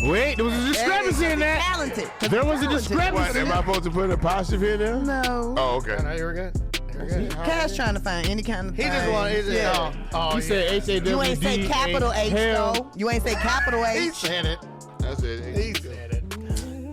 Wait, there was a discrepancy in that. Talented. There was a What? discrepancy. Am I supposed to put an apostrophe in there? No. Oh, okay. No, you were good. You were good. Cash trying to find any kind of He thing. just wanted. He said H-A-W-D. You ain't say capital H hell. though. You ain't say capital He H. said it. That's it. He said it.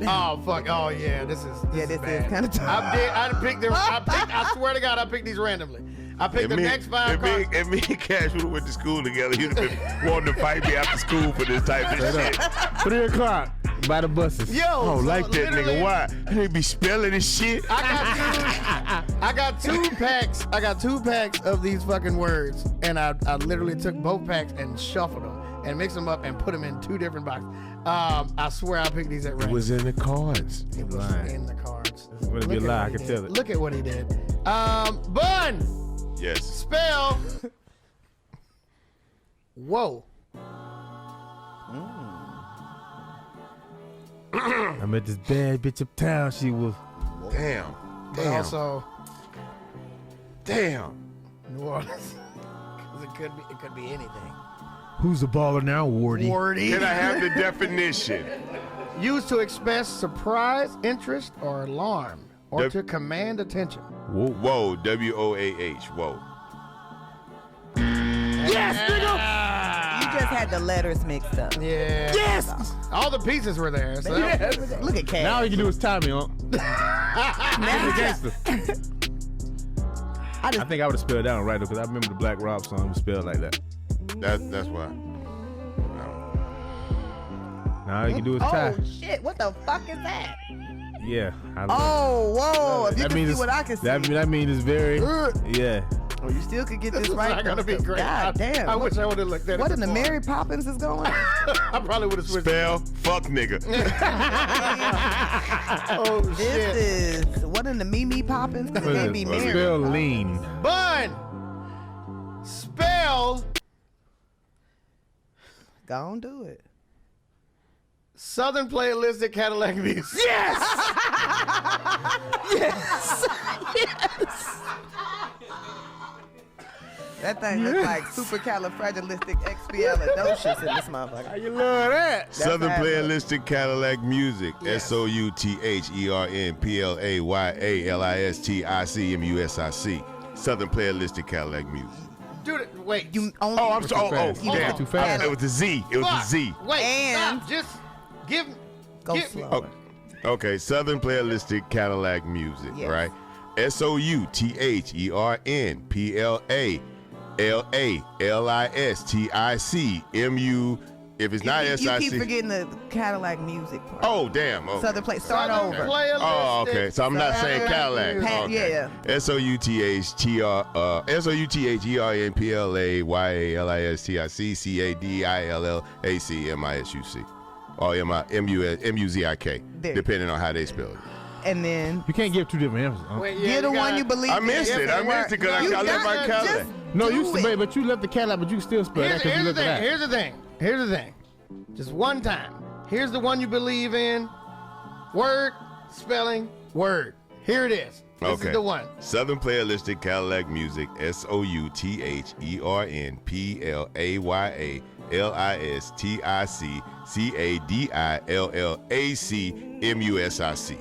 Oh fuck! Oh yeah, this is bad. kind of tough. I picked them. I swear to God, I picked these randomly. I picked the next 5 cards. If me and Cash would have went to school together, he'd have been wanting to fight me after school for this type of shit. 3 o'clock by the buses. Yo, I don't like that literally, nigga. Why? They be spelling this shit. I got 2 packs. I got 2 packs of these fucking words, and I literally took both packs and shuffled them and mixed them up and put them in 2 different boxes. I swear I picked these at It random. was in the cards. It was lying. in the cards. It's gonna be a Look at lie. what I he can did. tell it. Look at what he did. Bun. Yes. Spell. Whoa. I met this bad bitch uptown. She was. Damn. But Damn. also Damn. New Orleans. 'Cause it could be anything. Who's the baller now, Wardy? Wardy. Can I have the definition? Used to express surprise, interest, or alarm, or to command attention. Whoa. Whoa. WOAH. Whoa. Yes, nigga. You just had the letters mixed up. Yeah. Yes. All the pieces were there. So Look at Cash. Now all you can do is tie me on. Gangster. I think I would have spelled down right though, because I remember the Black Rob song was spelled like that. That's why. Now all you can do is tie. Oh shit! What the fuck is that? Yeah. Oh, whoa! If you can see what I can see. That means it's very. Yeah. Oh, you still could get this This is right. not gonna though. be great. God damn! I wish I would have looked at it. What in the before. Mary Poppins is going on? I probably would have switched. Spell fuck nigga. Oh shit. This is what in the Mimi Poppins? Because it can't be Mary. Spell lean. Bun. Spell Go on, do it. Southern Playalistic Cadillac music. Yes. Yes. Yes. That thing looks like supercalifragilisticexpialidocious in this motherfucker. How you love that? Southern how it Playalistic Cadillac Music. Yes. SOUTHERNPLAYLISTICMUSIC. Southern Playalistic Cadillac Music. Dude, wait. You only. Oh, I'm sorry. Oh, You damn. got too fast. It was the Z. It was the Z. Wait. And- Stop. Just give. Go give slow. Oh, okay, Southern Playalistic Cadillac Music, Yes. right? SOUTHERNPLAYLISTICMUSIC. If it's not SIC. You keep forgetting the Cadillac music part. Oh, damn. Okay. Southern Play. Start over. Oh, okay. So I'm not saying Cadillac. Okay. Yeah. SOUTHERNPLAYALISTIC or MUZIK, depending on how they spell it. And then you can't give two different answers. Huh? You're the one you believe. I missed it. I missed it because I left my Cadillac. No, but you left the Cadillac, but you still spell that because you looked at that. Here's the thing. Just one time. Here's the one you believe in. Word, spelling, word. Here it is. This is the one. Southern Playalistic Cadillac Music, SOUTHERNPLAYALISTIC CADILLACMUSIC.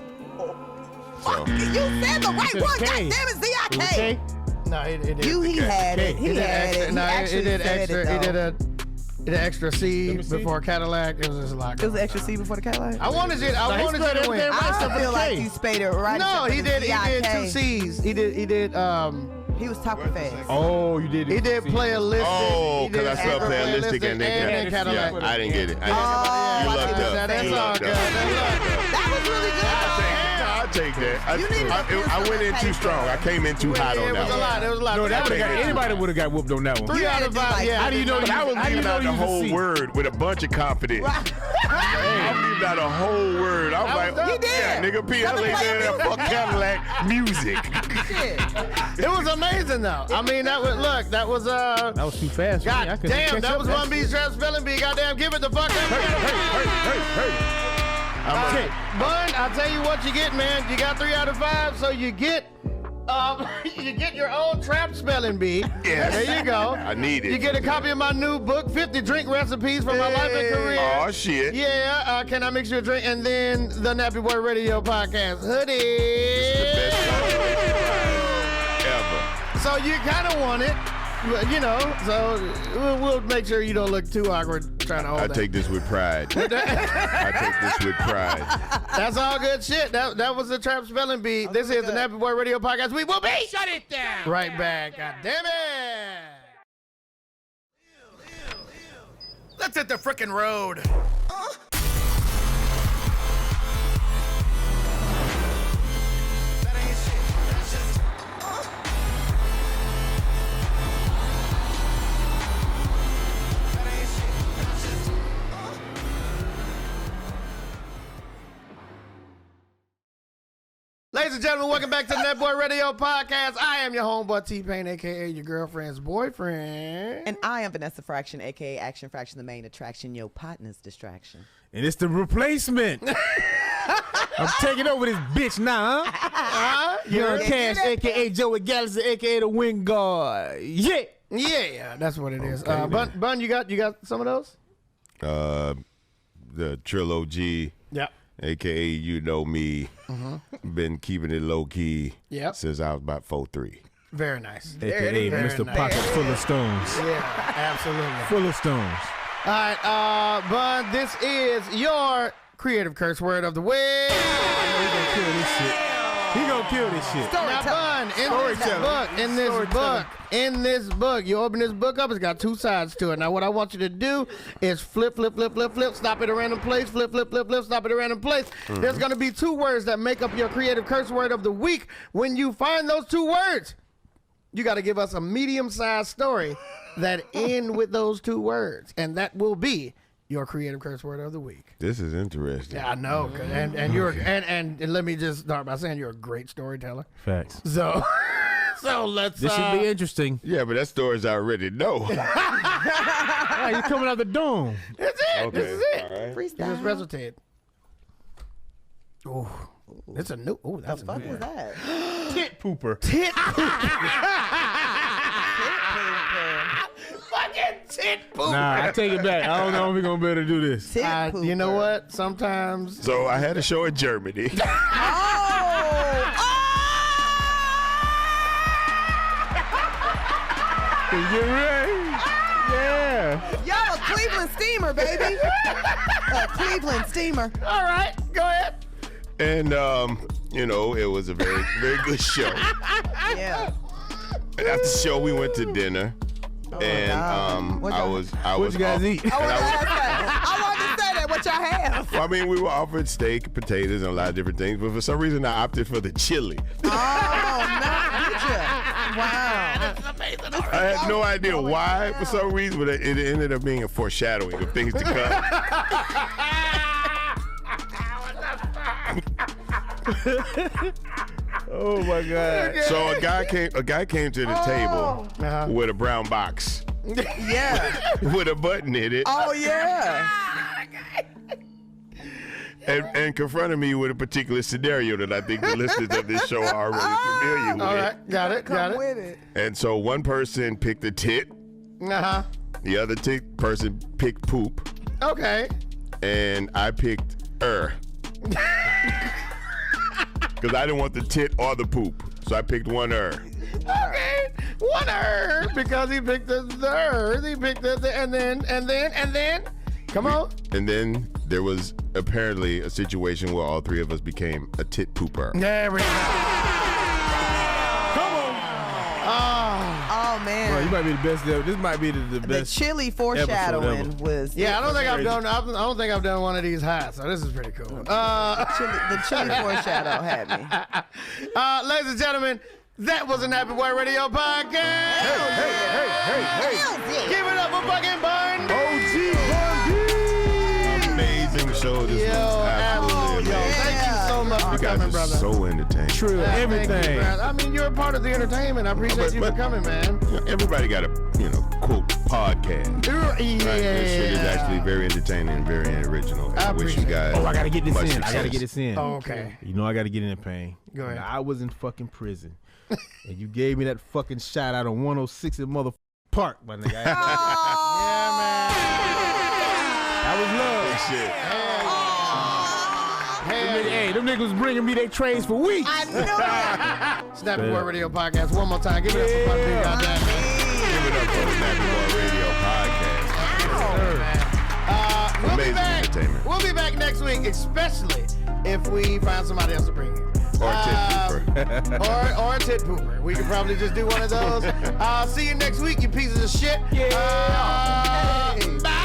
Fuck, you said the right one. God damn it, ZIK. No, it did. He had it. He had it. No, He it did actually extra. said It did an extra C before Cadillac. It was just a lot. It was an extra C before the Cadillac? I wanted you to win. I feel like you spayed it right. No, he did 2 C's. He was talking fast. Oh, you did. He did Playalistic. Oh, because I spelled Playalistic and then Cadillac. Yeah, I didn't get it. You lucked up. That's all good. That was really good. I'll take that. I went in too strong. I came in too hot on that one. It was a lot. No, anybody would have got whooped on that one. 3 out of 5. Yeah. How do you know that? I was leaving out the whole word with a bunch of confidence. I'm leaving out a whole word. I was like, yeah, nigga, PLA said that fuck Cadillac music. It was amazing though. I mean, that was that was too fast. God damn, that was BunB trap spelling bee. Goddamn, give it the fuck up. Hey. Bun, I'll tell you what you get, man. You got 3 out of 5, so you get your own trap spelling bee. Yes. There you go. I need it. You get a copy of my new book, 50 Drink Recipes for My Life and Career. Oh, shit. Yeah, Can I Mix You a Drink? And then the Nappy Boy Radio Podcast hoodie. This is the best ever. So you kind of want it. You know, so we'll make sure you don't look too awkward trying to hold I that. take this with pride. That's all good shit. That was the Trap Spelling Bee. This is the Nappy Boy Radio Podcast. We will be Shut it down. right back. God damn it. Let's hit the frickin' road. Ladies and gentlemen, welcome back to the Net Boy Radio Podcast. I am your homeboy TPain, a.k.a. your girlfriend's boyfriend. And I am Vanessa Fraction, a.k.a. Action Fraction, the main attraction, your partner's distraction. And it's the replacement. I'm taking over this bitch now, huh? Young Cash, a.k.a. Joey Gallagher, a.k.a. the wing guard. Yeah. Yeah, that's what it is. Bun, you got some of those? The Trill OG. Yep. AKA, you know me, been keeping it low key since I was about 4'3". Very nice. AKA Mr. Nice. Pocket full of stones. Yeah, absolutely. Full of stones. All right, Bun, this is your creative curse word of the week. He gonna kill this shit. Now, Bun, in this book, you open this book up, it's got 2 sides to it. Now, what I want you to do is flip, stop at a random place, flip, stop at a random place. There's going to be 2 words that make up your creative curse word of the week. When you find those 2 words, you got to give us a medium-sized story that end with those 2 words, and that will be your creative curse word of the week. This is interesting. Yeah, I know, and you're and let me just start by saying you're a great storyteller. Facts. So let's. This should be interesting. Yeah, but that story's I already know. Hey, you're coming out the dome. That's it. Okay, This is it. all right. Freestyle. Just recitate. Oh, it's a new. Oh, that's a What new was one. that? Tit pooper. Fucking tit pooper. Nah, I take it back. I don't know if we're gonna be able to do this. Tit pooper. You know what? Sometimes. So I had a show in Germany. You get ready? Yeah. Yo, a Cleveland steamer, baby. A Cleveland steamer. All right, go ahead. And, it was a very, very good show. Yeah. And after the show, we went to dinner. And I was. What you guys eat? I wanted to say that. What y'all have? Well, I mean, we were offered steak, potatoes, and a lot of different things, but for some reason I opted for the chili. Oh, no, did you? Wow. I had no idea why for some reason, but it ended up being a foreshadowing of things to come. Oh my God! So a guy came to the table with a brown box. Yeah. With a button in it. Oh yeah. And confronted me with a particular scenario that I think the listeners of this show are already familiar with. All right, got it. With it. And so one person picked the tit. Uh-huh. The other person picked poop. Okay. And I picked because I didn't want the tit or the poop. So I picked one Okay. One because he picked the He picked and then. Come on. And then there was apparently a situation where all three of us became a tit pooper. There we go. Come on. Oh man. Bro, you might be the best. This might be the best. The chili foreshadowing was. Yeah, I don't think I've done one of these high, so this is pretty cool. The chili foreshadow had me. Ladies and gentlemen, that was a Nappy Boy Radio podcast. Hey. Give it up for fucking BunB. OG BunB. Amazing show. This was absolutely amazing. Thank you so much for You guys coming, are brother. so entertaining. Trill, everything. Thank you, man. I mean, you're a part of the entertainment. I appreciate you for coming, man. Everybody got a, quote, podcast. Yeah. Right? This shit is actually very entertaining and very original. And I wish you guys. Oh, I gotta get this much in. success. I gotta get this in. Oh, okay. You know I gotta get in pain. Go ahead. I was in fucking prison. And you gave me that fucking shot out on 106 in mother park, my nigga. Yeah, man. That was love. Shit. Hey, them niggas was bringing me their trays for weeks. I knew that. Snappy Boy Radio Podcast. One more time. Give it up for BunB. Goddamn. Give it up for the Snappy Boy Radio Podcast. We'll be Amazing back. entertainment. We'll be back next week, especially if we find somebody else to bring in. Or a tit pooper. or a tit pooper. We could probably just do one of those. See you next week, you pieces of shit. Yeah. Bye.